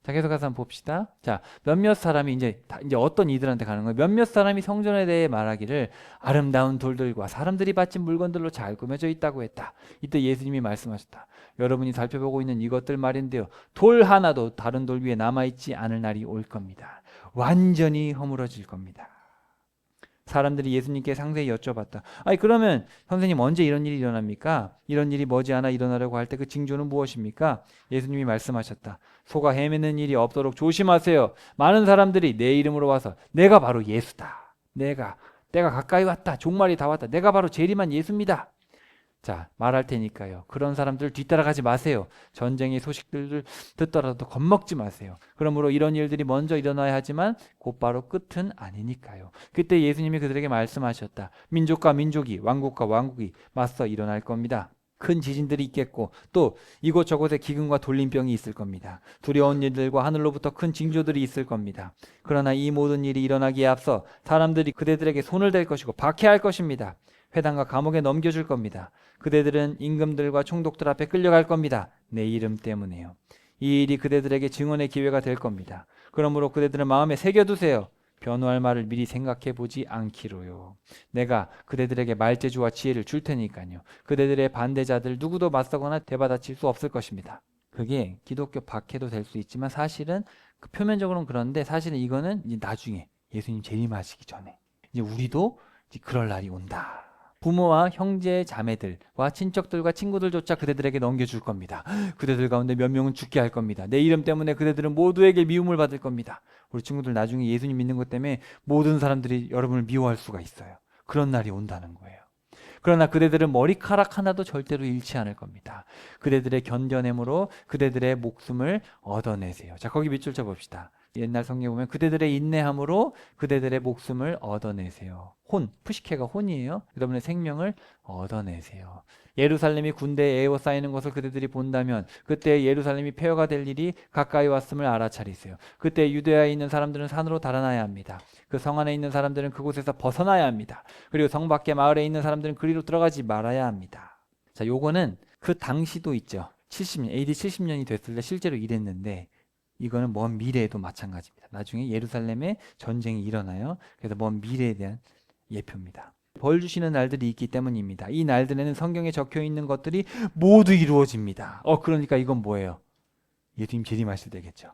자, 계속해서 한번 봅시다. 자, 몇몇 사람이 이제 어떤 이들한테 가는 거예요. 몇몇 사람이 성전에 대해 말하기를 아름다운 돌들과 사람들이 바친 물건들로 잘 꾸며져 있다고 했다. 이때 예수님이 말씀하셨다. 여러분이 살펴보고 있는 이것들 말인데요. 돌 하나도 다른 돌 위에 남아있지 않을 날이 올 겁니다. 완전히 허물어질 겁니다. 사람들이 예수님께 상세히 여쭤봤다. 아니 그러면 선생님 언제 이런 일이 일어납니까? 이런 일이 머지않아 일어나려고 할 때 그 징조는 무엇입니까? 예수님이 말씀하셨다. 소가 헤매는 일이 없도록 조심하세요. 많은 사람들이 내 이름으로 와서 내가 바로 예수다. 때가 가까이 왔다. 종말이 다 왔다. 내가 바로 재림한 예수입니다. 자, 말할 테니까요. 그런 사람들 뒤따라가지 마세요. 전쟁의 소식들을 듣더라도 겁먹지 마세요. 그러므로 이런 일들이 먼저 일어나야 하지만 곧바로 끝은 아니니까요. 그때 예수님이 그들에게 말씀하셨다. 민족과 민족이, 왕국과 왕국이 맞서 일어날 겁니다. 큰 지진들이 있겠고 또 이곳저곳에 기근과 돌림병이 있을 겁니다. 두려운 일들과 하늘로부터 큰 징조들이 있을 겁니다. 그러나 이 모든 일이 일어나기에 앞서 사람들이 그대들에게 손을 댈 것이고 박해할 것입니다. 회당과 감옥에 넘겨줄 겁니다. 그대들은 임금들과 총독들 앞에 끌려갈 겁니다. 내 이름 때문에요. 이 일이 그대들에게 증언의 기회가 될 겁니다. 그러므로 그대들은 마음에 새겨두세요. 변호할 말을 미리 생각해 보지 않기로요. 내가 그대들에게 말재주와 지혜를 줄 테니까요. 그대들의 반대자들 누구도 맞서거나 대받아칠 수 없을 것입니다. 그게 기독교 박해도 될 수 있지만 사실은 표면적으로는 그런데 사실은 이거는 이제 나중에 예수님 재림하시기 전에 이제 우리도 이제 그럴 날이 온다. 부모와 형제 자매들과 친척들과 친구들조차 그대들에게 넘겨줄 겁니다. 그대들 가운데 몇 명은 죽게 할 겁니다. 내 이름 때문에 그대들은 모두에게 미움을 받을 겁니다. 우리 친구들 나중에 예수님 믿는 것 때문에 모든 사람들이 여러분을 미워할 수가 있어요. 그런 날이 온다는 거예요. 그러나 그대들은 머리카락 하나도 절대로 잃지 않을 겁니다. 그대들의 견뎌냄으로 그대들의 목숨을 얻어내세요. 자, 거기 밑줄 쳐봅시다. 옛날 성경에 보면 그대들의 인내함으로 그대들의 목숨을 얻어내세요. 푸시케가 혼이에요. 여러분의 생명을 얻어내세요. 예루살렘이 군대에 에워싸이는 것을 그대들이 본다면 그때 예루살렘이 폐허가 될 일이 가까이 왔음을 알아차리세요. 그때 유대아에 있는 사람들은 산으로 달아나야 합니다. 그 성 안에 있는 사람들은 그곳에서 벗어나야 합니다. 그리고 성 밖에 마을에 있는 사람들은 그리로 들어가지 말아야 합니다. 자, 요거는 그 당시도 있죠. 70년, AD 70년이 됐을 때 실제로 이랬는데 이거는 먼 미래에도 마찬가지입니다. 나중에 예루살렘에 전쟁이 일어나요. 그래서 먼 미래에 대한 예표입니다. 벌 주시는 날들이 있기 때문입니다. 이 날들에는 성경에 적혀 있는 것들이 모두 이루어집니다. 그러니까 이건 뭐예요? 예수님 재림하실 때겠죠.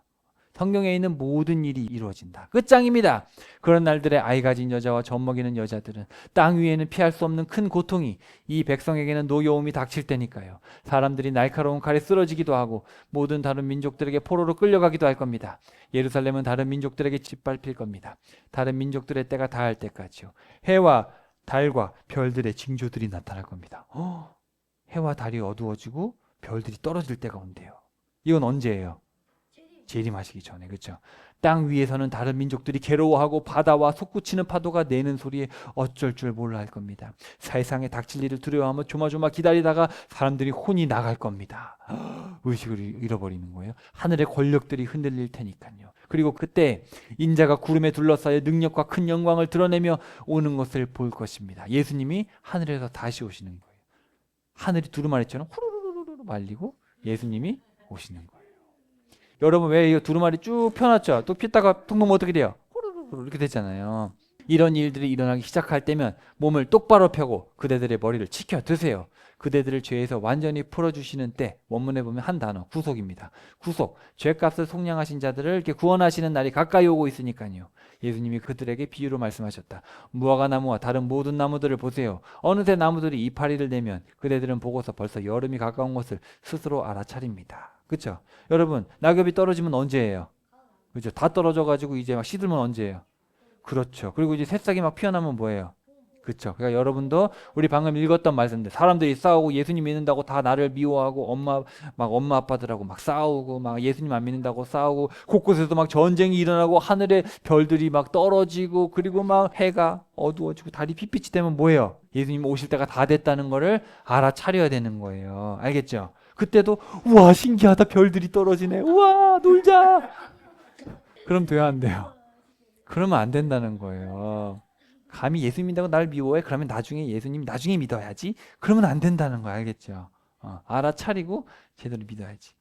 성경에 있는 모든 일이 이루어진다. 끝장입니다. 그런 날들에 아이 가진 여자와 젖 먹이는 여자들은 땅 위에는 피할 수 없는 큰 고통이 이 백성에게는 노여움이 닥칠 때니까요. 사람들이 날카로운 칼에 쓰러지기도 하고 모든 다른 민족들에게 포로로 끌려가기도 할 겁니다. 예루살렘은 다른 민족들에게 짓밟힐 겁니다. 다른 민족들의 때가 다할 때까지요. 해와 달과 별들의 징조들이 나타날 겁니다. 해와 달이 어두워지고 별들이 떨어질 때가 온대요. 이건 언제예요? 재림하시기 전에. 그렇죠? 땅 위에서는 다른 민족들이 괴로워하고 바다와 솟구치는 파도가 내는 소리에 어쩔 줄 몰라 할 겁니다. 세상에 닥칠 일을 두려워하며 조마조마 기다리다가 사람들이 혼이 나갈 겁니다. 의식을 잃어버리는 거예요. 하늘의 권력들이 흔들릴 테니까요. 그리고 그때 인자가 구름에 둘러싸여 능력과 큰 영광을 드러내며 오는 것을 볼 것입니다. 예수님이 하늘에서 다시 오시는 거예요. 하늘이 두루마리처럼 후루루루루 말리고 예수님이 오시는 거예요. 여러분 왜 이거 두루마리 쭉 펴놨죠? 또 폈다가 통보면 어떻게 돼요? 호루루루 이렇게 되잖아요. 이런 일들이 일어나기 시작할 때면 몸을 똑바로 펴고 그대들의 머리를 치켜 드세요. 그대들을 죄에서 완전히 풀어주시는 때 원문에 보면 한 단어 구속입니다. 구속, 죄값을 속량하신 자들을 이렇게 구원하시는 날이 가까이 오고 있으니까요. 예수님이 그들에게 비유로 말씀하셨다. 무화과 나무와 다른 모든 나무들을 보세요. 어느새 나무들이 이파리를 내면 그대들은 보고서 벌써 여름이 가까운 것을 스스로 알아차립니다. 그렇죠? 여러분 낙엽이 떨어지면 언제예요? 그렇죠? 다 떨어져 가지고 이제 막 시들면 언제예요? 그렇죠. 그리고 이제 새싹이 막 피어나면 뭐예요? 그쵸? 그러니까 여러분도 우리 방금 읽었던 말씀들, 사람들이 싸우고 예수님 믿는다고 다 나를 미워하고 엄마 아빠들하고 막 싸우고 막 예수님 안 믿는다고 싸우고 곳곳에서 막 전쟁이 일어나고 하늘에 별들이 막 떨어지고 그리고 막 해가 어두워지고 달이 핏빛이 되면 뭐예요? 예수님 오실 때가 다 됐다는 거를 알아차려야 되는 거예요. 알겠죠? 그때도 우와 신기하다 별들이 떨어지네 우와 놀자 그럼 돼야 안 돼요? 그러면 안 된다는 거예요. 감히 예수 믿는다고 날 미워해? 그러면 나중에 예수님 나중에 믿어야지. 그러면 안 된다는 거 알겠죠? 알아차리고 제대로 믿어야지.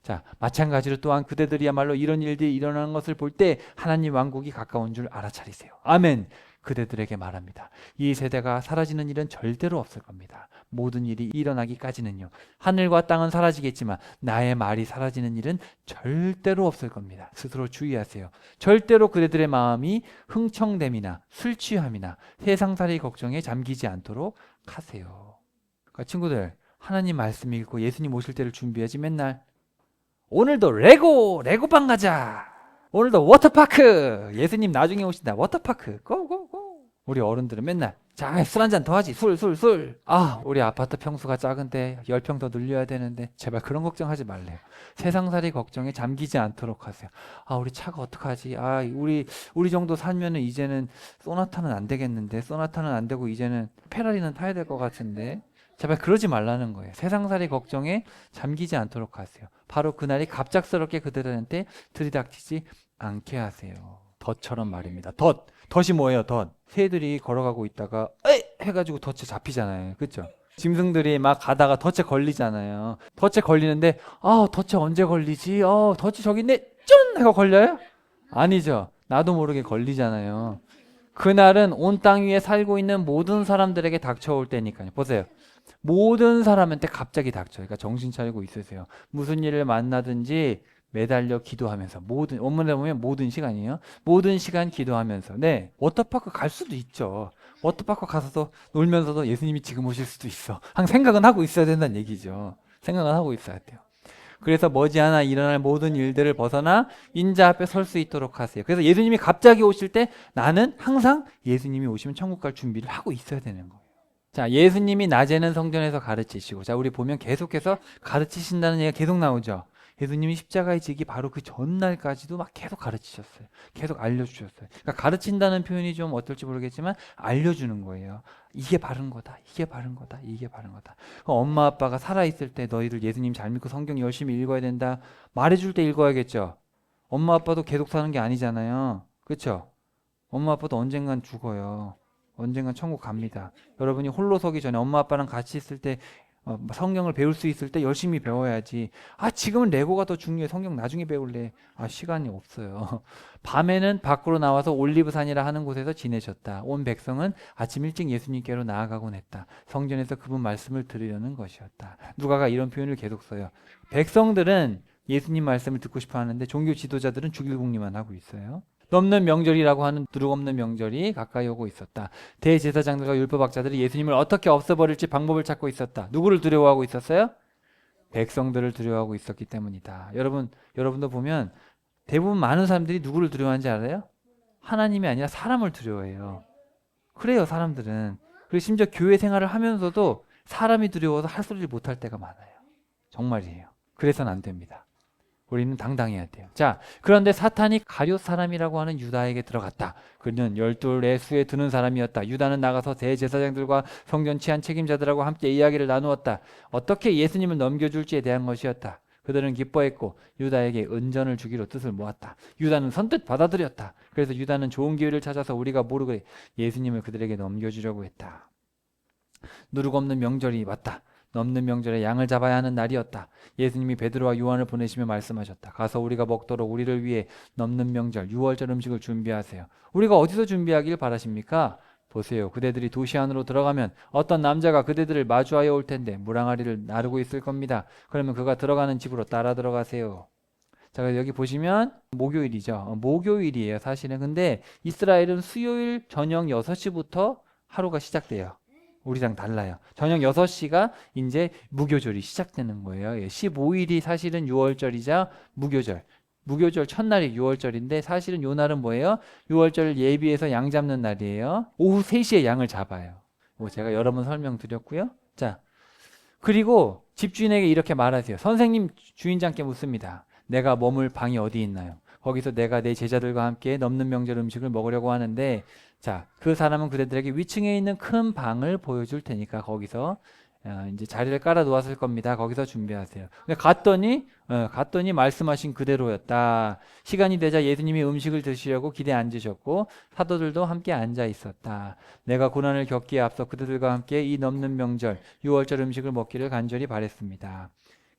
자, 마찬가지로 또한 그대들이야말로 이런 일들이 일어나는 것을 볼 때 하나님 왕국이 가까운 줄 알아차리세요. 아멘. 그대들에게 말합니다. 이 세대가 사라지는 일은 절대로 없을 겁니다. 모든 일이 일어나기까지는요. 하늘과 땅은 사라지겠지만 나의 말이 사라지는 일은 절대로 없을 겁니다. 스스로 주의하세요. 절대로 그대들의 마음이 흥청됨이나 술 취함이나 세상살이 걱정에 잠기지 않도록 하세요. 그러니까 친구들, 하나님 말씀 읽고 예수님 오실 때를 준비하지 맨날 오늘도 레고방 가자. 오늘도 워터파크. 예수님 나중에 오신다. 워터파크. 고고고. 우리 어른들은 맨날 자, 술 한 잔 더 하지. 술. 아, 우리 아파트 평수가 작은데 10평 더 늘려야 되는데 제발 그런 걱정하지 말래요. 세상살이 걱정에 잠기지 않도록 하세요. 아, 우리 차가 어떡하지? 아, 우리 정도 살면은 이제는 소나타는 안 되겠는데. 소나타는 안 되고 이제는 페라리는 타야 될 것 같은데. 제발 그러지 말라는 거예요. 세상살이 걱정에 잠기지 않도록 하세요. 바로 그날이 갑작스럽게 그들한테 들이닥치지 않게 하세요. 덫처럼 말입니다. 덫이 뭐예요? 덫. 새들이 걸어가고 있다가 에이! 해가지고 덫에 잡히잖아요. 그렇죠? 짐승들이 막 가다가 덫에 걸리잖아요. 덫에 걸리는데 덫에 언제 걸리지? 덫이 저기 있네. 쫀! 해가 걸려요? 아니죠. 나도 모르게 걸리잖아요. 그날은 온 땅 위에 살고 있는 모든 사람들에게 닥쳐올 때니까요. 보세요. 모든 사람한테 갑자기 닥쳐요. 그러니까 정신 차리고 있으세요. 무슨 일을 만나든지 매달려 기도하면서 모든 원문에 보면 모든 시간이에요. 모든 시간 기도하면서 네 워터파크 갈 수도 있죠. 워터파크 가서도 놀면서도 예수님이 지금 오실 수도 있어. 항상 생각은 하고 있어야 된다는 얘기죠. 생각은 하고 있어야 돼요. 그래서 머지않아 일어날 모든 일들을 벗어나 인자 앞에 설 수 있도록 하세요. 그래서 예수님이 갑자기 오실 때 나는 항상 예수님이 오시면 천국 갈 준비를 하고 있어야 되는 거예요. 자, 예수님이 낮에는 성전에서 가르치시고, 자, 우리 보면 계속해서 가르치신다는 얘기가 계속 나오죠. 예수님이 십자가에 지기 바로 그 전날까지도 막 계속 가르치셨어요. 계속 알려주셨어요. 그러니까 가르친다는 표현이 좀 어떨지 모르겠지만 알려주는 거예요. 이게 바른 거다. 이게 바른 거다. 이게 바른 거다. 엄마 아빠가 살아있을 때 너희들 예수님 잘 믿고 성경 열심히 읽어야 된다. 말해줄 때 읽어야겠죠. 엄마 아빠도 계속 사는 게 아니잖아요. 그렇죠? 엄마 아빠도 언젠간 죽어요. 언젠간 천국 갑니다. 여러분이 홀로 서기 전에 엄마 아빠랑 같이 있을 때 성경을 배울 수 있을 때 열심히 배워야지. 지금은 레고가 더 중요해. 성경 나중에 배울래. 시간이 없어요. 밤에는 밖으로 나와서 올리브산이라 하는 곳에서 지내셨다. 온 백성은 아침 일찍 예수님께로 나아가곤 했다. 성전에서 그분 말씀을 들으려는 것이었다. 누가가 이런 표현을 계속 써요. 백성들은 예수님 말씀을 듣고 싶어 하는데 종교 지도자들은 죽일 궁리만 하고 있어요. 넘는 명절이라고 하는 누룩 없는 명절이 가까이 오고 있었다. 대제사장들과 율법학자들이 예수님을 어떻게 없애버릴지 방법을 찾고 있었다. 누구를 두려워하고 있었어요? 백성들을 두려워하고 있었기 때문이다. 여러분도 보면 대부분 많은 사람들이 누구를 두려워하는지 알아요? 하나님이 아니라 사람을 두려워해요. 그래요, 사람들은. 그리고 심지어 교회 생활을 하면서도 사람이 두려워서 할 소리를 못할 때가 많아요. 정말이에요. 그래서는 안 됩니다. 우리는 당당해야 돼요. 자, 그런데 사탄이 가룟 사람이라고 하는 유다에게 들어갔다. 그는 12의 수에 드는 사람이었다. 유다는 나가서 대제사장들과 성전 치안 책임자들하고 함께 이야기를 나누었다. 어떻게 예수님을 넘겨줄지에 대한 것이었다. 그들은 기뻐했고 유다에게 은전을 주기로 뜻을 모았다. 유다는 선뜻 받아들였다. 그래서 유다는 좋은 기회를 찾아서 우리가 모르게 예수님을 그들에게 넘겨주려고 했다. 누룩 없는 명절이 왔다. 넘는 명절에 양을 잡아야 하는 날이었다. 예수님이 베드로와 요한을 보내시며 말씀하셨다. 가서 우리가 먹도록 우리를 위해 넘는 명절 유월절 음식을 준비하세요. 우리가 어디서 준비하길 바라십니까? 보세요. 그대들이 도시 안으로 들어가면 어떤 남자가 그대들을 마주하여 올 텐데 무랑아리를 나르고 있을 겁니다. 그러면 그가 들어가는 집으로 따라 들어가세요. 자, 여기 보시면 목요일이죠. 목요일이에요, 사실은. 근데 이스라엘은 수요일 저녁 6시부터 하루가 시작돼요. 우리랑 달라요. 저녁 6시가 이제 무교절이 시작되는 거예요. 15일이 사실은 6월절이자 무교절. 무교절 첫날이 6월절인데 사실은 요 날은 뭐예요? 6월절 예비해서 양 잡는 날이에요. 오후 3시에 양을 잡아요. 제가 여러 번 설명드렸고요. 자, 그리고 집주인에게 이렇게 말하세요. 선생님 주인장께 묻습니다. 내가 머물 방이 어디 있나요? 거기서 내가 내 제자들과 함께 넘는 명절 음식을 먹으려고 하는데, 자, 그 사람은 그대들에게 위층에 있는 큰 방을 보여줄 테니까 거기서 이제 자리를 깔아 놓았을 겁니다. 거기서 준비하세요. 근데 갔더니 말씀하신 그대로였다. 시간이 되자 예수님이 음식을 드시려고 기대에 앉으셨고 사도들도 함께 앉아 있었다. 내가 고난을 겪기에 앞서 그들과 함께 이 넘는 명절 6월절 음식을 먹기를 간절히 바랬습니다.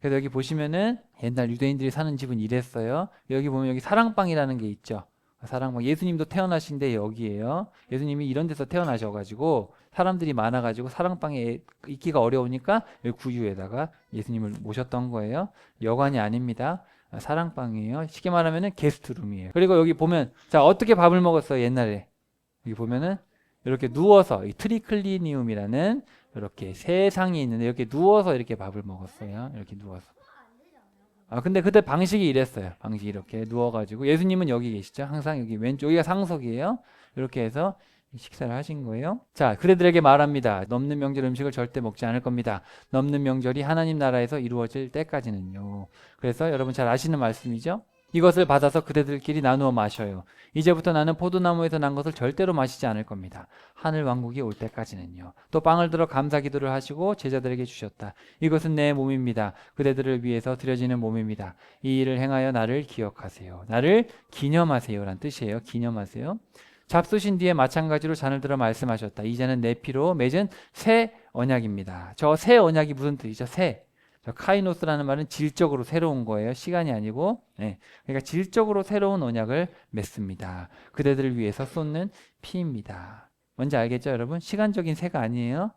그래서 여기 보시면은 옛날 유대인들이 사는 집은 이랬어요. 여기 보면 여기 사랑방이라는 게 있죠. 사랑방. 예수님도 태어나신 데 여기에요. 예수님이 이런 데서 태어나셔가지고 사람들이 많아가지고 사랑방에 있기가 어려우니까 여기 구유에다가 예수님을 모셨던 거예요. 여관이 아닙니다. 사랑방이에요. 쉽게 말하면은 게스트룸이에요. 그리고 여기 보면 자 어떻게 밥을 먹었어요 옛날에. 여기 보면은 이렇게 누워서 이 트리클리니움이라는 이렇게 세 상이 있는데 이렇게 누워서 이렇게 밥을 먹었어요. 이렇게 누워서. 근데 그때 방식이 이랬어요. 방식이 이렇게 누워가지고 예수님은 여기 계시죠. 항상 여기 왼쪽 여기가 상석이에요. 이렇게 해서 식사를 하신 거예요. 자, 그대들에게 말합니다. 넘는 명절 음식을 절대 먹지 않을 겁니다. 넘는 명절이 하나님 나라에서 이루어질 때까지는요. 그래서 여러분 잘 아시는 말씀이죠. 이것을 받아서 그대들끼리 나누어 마셔요. 이제부터 나는 포도나무에서 난 것을 절대로 마시지 않을 겁니다. 하늘 왕국이 올 때까지는요. 또 빵을 들어 감사 기도를 하시고 제자들에게 주셨다. 이것은 내 몸입니다. 그대들을 위해서 드려지는 몸입니다. 이 일을 행하여 나를 기억하세요. 나를 기념하세요 라는 뜻이에요. 기념하세요. 잡수신 뒤에 마찬가지로 잔을 들어 말씀하셨다. 이 잔은 내 피로 맺은 새 언약입니다. 저 새 언약이 무슨 뜻이죠? 새. 저 카이노스라는 말은 질적으로 새로운 거예요. 시간이 아니고. 네. 그러니까 질적으로 새로운 언약을 맺습니다. 그대들을 위해서 쏟는 피입니다. 뭔지 알겠죠, 여러분? 시간적인 새가 아니에요.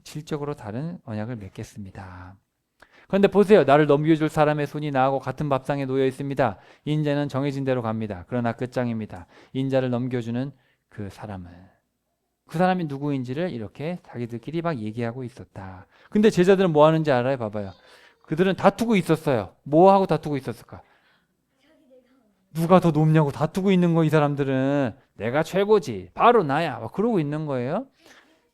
질적으로 다른 언약을 맺겠습니다. 그런데 보세요. 나를 넘겨줄 사람의 손이 나하고 같은 밥상에 놓여 있습니다. 인자는 정해진 대로 갑니다. 그러나 끝장입니다. 인자를 넘겨주는 그 사람이 누구인지를 이렇게 자기들끼리 막 얘기하고 있었다. 근데 제자들은 뭐 하는지 알아요? 봐봐요. 그들은 다투고 있었어요. 뭐 하고 다투고 있었을까? 누가 더 높냐고 다투고 있는 거, 이 사람들은. 내가 최고지. 바로 나야. 막 그러고 있는 거예요.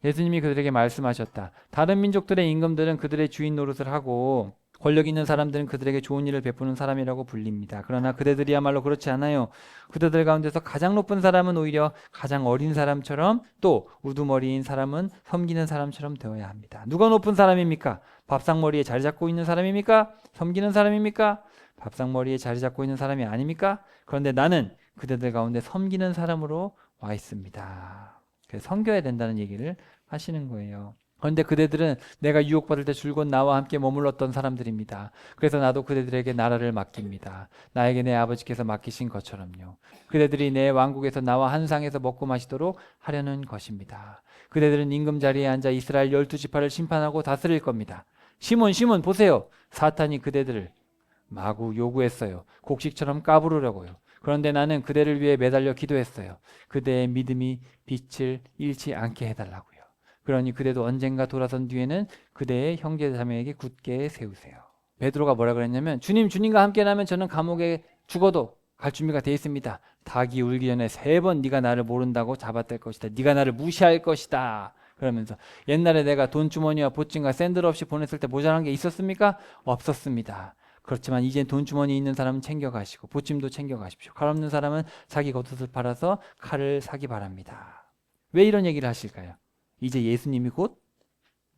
예수님이 그들에게 말씀하셨다. 다른 민족들의 임금들은 그들의 주인 노릇을 하고 권력 있는 사람들은 그들에게 좋은 일을 베푸는 사람이라고 불립니다. 그러나 그대들이야말로 그렇지 않아요. 그대들 가운데서 가장 높은 사람은 오히려 가장 어린 사람처럼 또 우두머리인 사람은 섬기는 사람처럼 되어야 합니다. 누가 높은 사람입니까? 밥상머리에 자리 잡고 있는 사람입니까? 섬기는 사람입니까? 밥상머리에 자리 잡고 있는 사람이 아닙니까? 그런데 나는 그대들 가운데 섬기는 사람으로 와 있습니다. 그래서 섬겨야 된다는 얘기를 하시는 거예요. 그런데 그대들은 내가 유혹받을 때 줄곧 나와 함께 머물렀던 사람들입니다. 그래서 나도 그대들에게 나라를 맡깁니다. 나에게 내 아버지께서 맡기신 것처럼요. 그대들이 내 왕국에서 나와 한 상에서 먹고 마시도록 하려는 것입니다. 그대들은 임금 자리에 앉아 이스라엘 12지파를 심판하고 다스릴 겁니다. 시몬 보세요. 사탄이 그대들을 마구 요구했어요. 곡식처럼 까부르려고요. 그런데 나는 그대를 위해 매달려 기도했어요. 그대의 믿음이 빛을 잃지 않게 해달라고요. 그러니 그대도 언젠가 돌아선 뒤에는 그대의 형제자매에게 굳게 세우세요. 베드로가 뭐라 그랬냐면 주님과 함께라면 저는 감옥에 죽어도 갈 준비가 돼 있습니다. 닭이 울기 전에 3번 네가 나를 모른다고 잡아댈 것이다. 네가 나를 무시할 것이다. 그러면서 옛날에 내가 돈주머니와 보찜과 샌들 없이 보냈을 때 모자란 게 있었습니까? 없었습니다. 그렇지만 이젠 돈주머니 있는 사람은 챙겨가시고 보찜도 챙겨가십시오. 칼 없는 사람은 자기 겉옷을 팔아서 칼을 사기 바랍니다. 왜 이런 얘기를 하실까요? 이제 예수님이 곧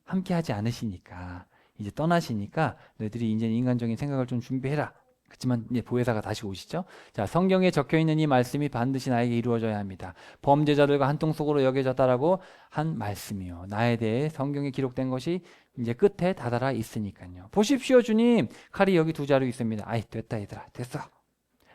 함께하지 않으시니까, 이제 떠나시니까 너희들이 이제 인간적인 생각을 좀 준비해라. 그렇지만 이제 보혜사가 다시 오시죠. 자, 성경에 적혀있는 이 말씀이 반드시 나에게 이루어져야 합니다. 범죄자들과 한통 속으로 여겨졌다라고 한 말씀이요. 나에 대해 성경에 기록된 것이 이제 끝에 다다라 있으니까요. 보십시오, 주님. 칼이 여기 2자루 있습니다. 아이, 됐다 얘들아. 됐어.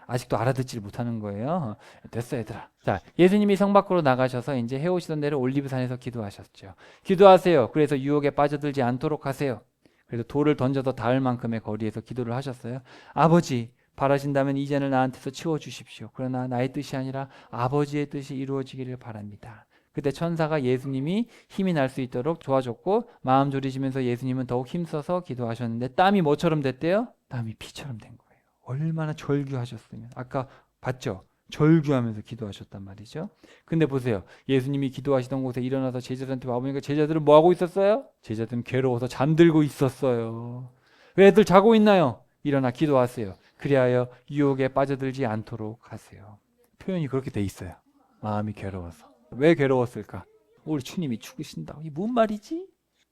아직도 알아듣지를 못하는 거예요. 됐어 얘들아. 자, 예수님이 성 밖으로 나가셔서 이제 해오시던 대로 올리브산에서 기도하셨죠. 기도하세요. 그래서 유혹에 빠져들지 않도록 하세요. 그래서 돌을 던져서 닿을 만큼의 거리에서 기도를 하셨어요. 아버지, 바라신다면 이 잔을 나한테서 치워주십시오. 그러나 나의 뜻이 아니라 아버지의 뜻이 이루어지기를 바랍니다. 그때 천사가 예수님이 힘이 날 수 있도록 도와줬고 마음 졸이시면서 예수님은 더욱 힘써서 기도하셨는데 땀이 뭐처럼 됐대요? 땀이 피처럼 된 거예요. 얼마나 절규하셨으면. 아까 봤죠? 절규하면서 기도하셨단 말이죠. 근데 보세요. 예수님이 기도하시던 곳에 일어나서 제자들한테 와보니까 제자들은 뭐하고 있었어요? 제자들은 괴로워서 잠들고 있었어요. 왜 애들 자고 있나요? 일어나 기도하세요. 그리하여 유혹에 빠져들지 않도록 하세요. 표현이 그렇게 돼 있어요. 마음이 괴로워서. 왜 괴로웠을까? 우리 주님이 죽으신다고. 이게 뭔 말이지?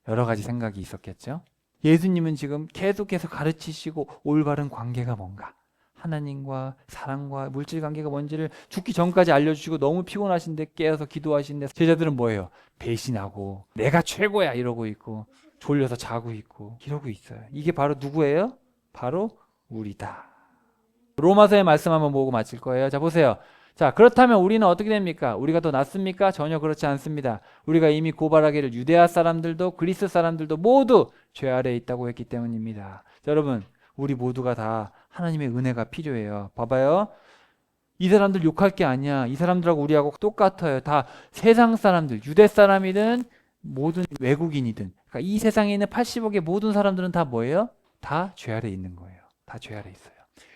여러 가지 생각이 있었겠죠. 예수님은 지금 계속해서 가르치시고 올바른 관계가 뭔가, 하나님과 사랑과 물질 관계가 뭔지를 죽기 전까지 알려주시고 너무 피곤하신데 깨어서 기도하시는데 제자들은 뭐예요? 배신하고 내가 최고야 이러고 있고 졸려서 자고 있고 이러고 있어요. 이게 바로 누구예요? 바로 우리다. 로마서의 말씀 한번 보고 마칠 거예요. 자, 보세요. 자, 그렇다면 우리는 어떻게 됩니까? 우리가 더 낫습니까? 전혀 그렇지 않습니다. 우리가 이미 고발하기를 유대아 사람들도 그리스 사람들도 모두 죄 아래에 있다고 했기 때문입니다. 자, 여러분, 우리 모두가 다 하나님의 은혜가 필요해요. 봐봐요. 이 사람들 욕할 게 아니야. 이 사람들하고 우리하고 똑같아요. 다 세상 사람들, 유대 사람이든 모든 외국인이든, 그러니까 이 세상에 있는 80억의 모든 사람들은 다 뭐예요? 다 죄 아래에 있는 거예요. 다 죄 아래에 있어요.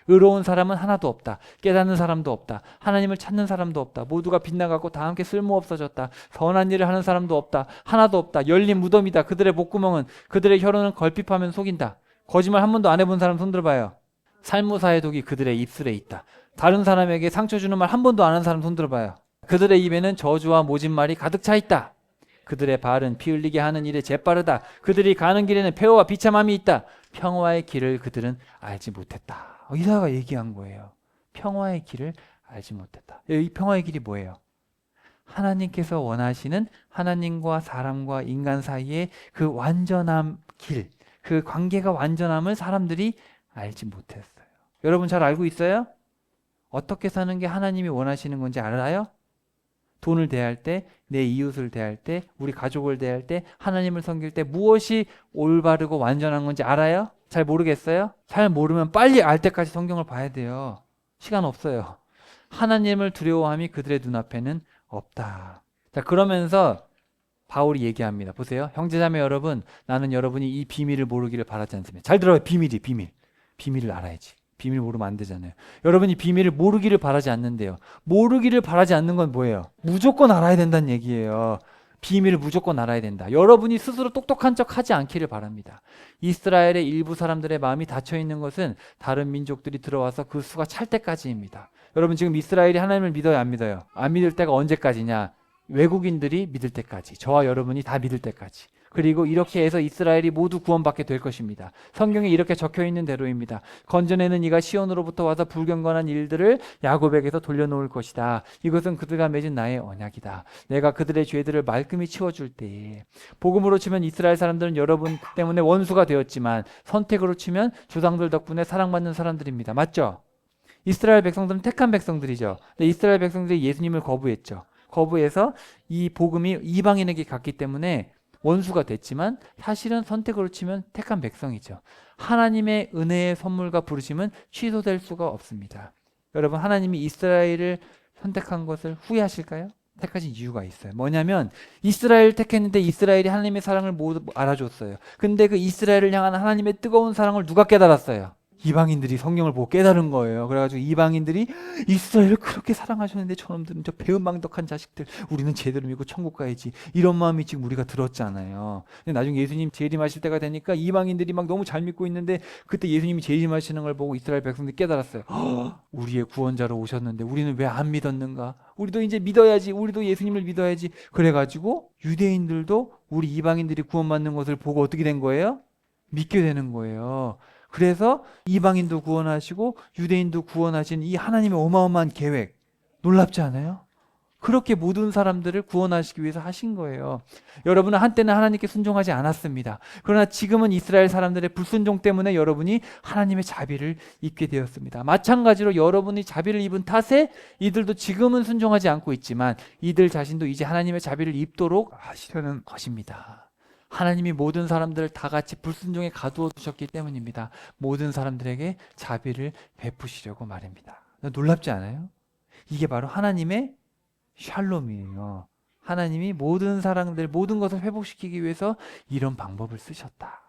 의로운 사람은 하나도 없다. 깨닫는 사람도 없다. 하나님을 찾는 사람도 없다. 모두가 빗나가고 다 함께 쓸모없어졌다. 선한 일을 하는 사람도 없다. 하나도 없다. 열린 무덤이다. 그들의 목구멍은, 그들의 혀로는 걸핍하면 속인다. 거짓말 한 번도 안 해본 사람 손 들어봐요. 살무사의 독이 그들의 입술에 있다. 다른 사람에게 상처 주는 말 한 번도 안 한 사람 손 들어봐요. 그들의 입에는 저주와 모진말이 가득 차 있다. 그들의 발은 피 흘리게 하는 일에 재빠르다. 그들이 가는 길에는 폐허와 비참함이 있다. 평화의 길을 그들은 알지 못했다. 이사가 얘기한 거예요. 평화의 길을 알지 못했다. 이 평화의 길이 뭐예요? 하나님께서 원하시는 하나님과 사람과 인간 사이의 그 완전함 길, 그 관계가 완전함을 사람들이 알지 못했어요. 여러분 잘 알고 있어요? 어떻게 사는 게 하나님이 원하시는 건지 알아요? 돈을 대할 때, 내 이웃을 대할 때, 우리 가족을 대할 때, 하나님을 섬길 때 무엇이 올바르고 완전한 건지 알아요? 잘 모르겠어요? 잘 모르면 빨리 알 때까지 성경을 봐야 돼요. 시간 없어요. 하나님을 두려워함이 그들의 눈앞에는 없다. 자, 그러면서 바울이 얘기합니다. 보세요. 형제자매 여러분, 나는 여러분이 이 비밀을 모르기를 바라지 않습니다. 잘 들어요. 비밀이 비밀. 비밀을 알아야지. 비밀 모르면 안 되잖아요. 여러분이 비밀을 모르기를 바라지 않는데요. 모르기를 바라지 않는 건 뭐예요? 무조건 알아야 된다는 얘기예요. 비밀을 무조건 알아야 된다. 여러분이 스스로 똑똑한 척 하지 않기를 바랍니다. 이스라엘의 일부 사람들의 마음이 닫혀 있는 것은 다른 민족들이 들어와서 그 수가 찰 때까지입니다. 여러분 지금 이스라엘이 하나님을 믿어요, 안 믿어요? 안 믿을 때가 언제까지냐? 외국인들이 믿을 때까지, 저와 여러분이 다 믿을 때까지. 그리고 이렇게 해서 이스라엘이 모두 구원받게 될 것입니다. 성경에 이렇게 적혀 있는 대로입니다. 건져내는 이가 시온으로부터 와서 불경건한 일들을 야곱에게서 돌려놓을 것이다. 이것은 그들과 맺은 나의 언약이다. 내가 그들의 죄들을 말끔히 치워줄 때에. 복음으로 치면 이스라엘 사람들은 여러분 때문에 원수가 되었지만 선택으로 치면 조상들 덕분에 사랑받는 사람들입니다. 맞죠? 이스라엘 백성들은 택한 백성들이죠. 근데 이스라엘 백성들이 예수님을 거부했죠. 거부해서 이 복음이 이방인에게 갔기 때문에 원수가 됐지만 사실은 선택으로 치면 택한 백성이죠. 하나님의 은혜의 선물과 부르심은 취소될 수가 없습니다. 여러분 하나님이 이스라엘을 선택한 것을 후회하실까요? 택하신 이유가 있어요. 뭐냐면 이스라엘 택했는데 이스라엘이 하나님의 사랑을 모두 알아줬어요. 근데 그 이스라엘을 향한 하나님의 뜨거운 사랑을 누가 깨달았어요? 이방인들이 성경을 보고 깨달은 거예요. 그래가지고 이방인들이 이스라엘을 그렇게 사랑하셨는데 저놈들은 저 배은망덕한 자식들, 우리는 제대로 믿고 천국 가야지, 이런 마음이 지금 우리가 들었잖아요. 근데 나중에 예수님 재림하실 때가 되니까 이방인들이 막 너무 잘 믿고 있는데 그때 예수님이 재림하시는 걸 보고 이스라엘 백성들이 깨달았어요. 우리의 구원자로 오셨는데 우리는 왜 안 믿었는가? 우리도 이제 믿어야지, 우리도 예수님을 믿어야지. 그래가지고 유대인들도 우리 이방인들이 구원받는 것을 보고 어떻게 된 거예요? 믿게 되는 거예요. 그래서 이방인도 구원하시고 유대인도 구원하신 이 하나님의 어마어마한 계획, 놀랍지 않아요? 그렇게 모든 사람들을 구원하시기 위해서 하신 거예요. 여러분은 한때는 하나님께 순종하지 않았습니다. 그러나 지금은 이스라엘 사람들의 불순종 때문에 여러분이 하나님의 자비를 입게 되었습니다. 마찬가지로 여러분이 자비를 입은 탓에 이들도 지금은 순종하지 않고 있지만 이들 자신도 이제 하나님의 자비를 입도록 하시려는 것입니다. 하나님이 모든 사람들을 다 같이 불순종에 가두어 두셨기 때문입니다. 모든 사람들에게 자비를 베푸시려고 말입니다. 놀랍지 않아요? 이게 바로 하나님의 샬롬이에요. 하나님이 모든 사람들, 모든 것을 회복시키기 위해서 이런 방법을 쓰셨다.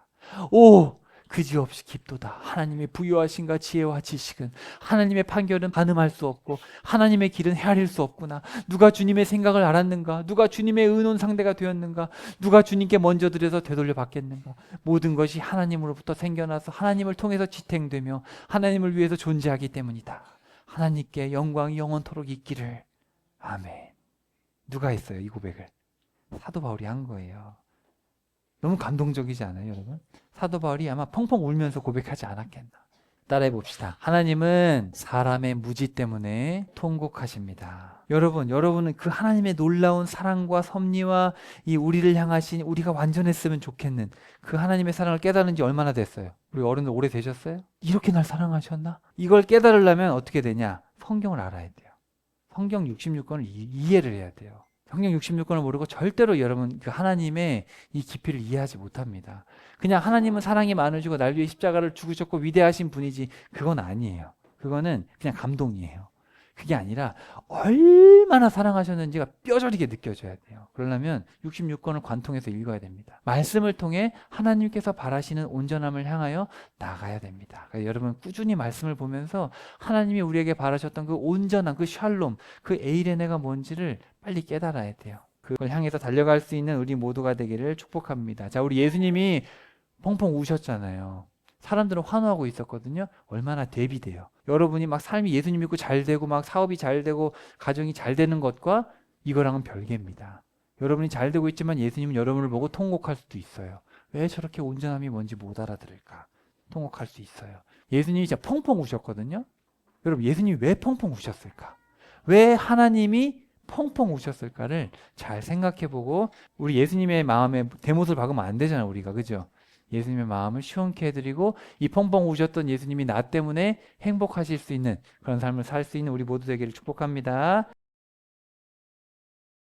오! 그지없이 깊도다. 하나님의 부유하신가 지혜와 지식은, 하나님의 판결은 가늠할 수 없고 하나님의 길은 헤아릴 수 없구나. 누가 주님의 생각을 알았는가? 누가 주님의 의논 상대가 되었는가? 누가 주님께 먼저 드려서 되돌려 받겠는가? 모든 것이 하나님으로부터 생겨나서 하나님을 통해서 지탱되며 하나님을 위해서 존재하기 때문이다. 하나님께 영광이 영원토록 있기를. 아멘. 누가 했어요, 이 고백을? 사도 바울이 한 거예요. 너무 감동적이지 않아요, 여러분? 사도 바울이 아마 펑펑 울면서 고백하지 않았겠나. 따라해 봅시다. 하나님은 사람의 무지 때문에 통곡하십니다. 여러분은 그 하나님의 놀라운 사랑과 섭리와 이 우리를 향하신, 우리가 완전했으면 좋겠는 그 하나님의 사랑을 깨달은 지 얼마나 됐어요? 우리 어른들 오래 되셨어요? 이렇게 날 사랑하셨나? 이걸 깨달으려면 어떻게 되냐? 성경을 알아야 돼요. 성경 66권을 이해를 해야 돼요. 성경 66권을 모르고 절대로 여러분 그 하나님의 이 깊이를 이해하지 못합니다. 그냥 하나님은 사랑이 많으시고 날 위해 십자가를 죽으셨고 위대하신 분이지, 그건 아니에요. 그거는 그냥 감동이에요. 그게 아니라 얼마나 사랑하셨는지가 뼈저리게 느껴져야 돼요. 그러려면 66권을 관통해서 읽어야 됩니다. 말씀을 통해 하나님께서 바라시는 온전함을 향하여 나가야 됩니다. 그러니까 여러분 꾸준히 말씀을 보면서 하나님이 우리에게 바라셨던 그 온전한 그 샬롬, 그 에이레네가 뭔지를 빨리 깨달아야 돼요. 그걸 향해서 달려갈 수 있는 우리 모두가 되기를 축복합니다. 자, 우리 예수님이 펑펑 우셨잖아요. 사람들은 환호하고 있었거든요. 얼마나 대비돼요. 여러분이 막 삶이 예수님 믿고 잘 되고 막 사업이 잘 되고 가정이 잘 되는 것과 이거랑은 별개입니다. 여러분이 잘 되고 있지만 예수님은 여러분을 보고 통곡할 수도 있어요. 왜 저렇게 온전함이 뭔지 못 알아들을까? 통곡할 수 있어요. 예수님이 진짜 펑펑 우셨거든요. 여러분, 예수님이 왜 펑펑 우셨을까? 왜 하나님이 펑펑 우셨을까를 잘 생각해보고, 우리 예수님의 마음에 대못을 박으면 안 되잖아요, 우리가. 그죠? 예수님의 마음을 시원케 해드리고 이 펑펑 우셨던 예수님이 나 때문에 행복하실 수 있는 그런 삶을 살 수 있는 우리 모두 되기를 축복합니다.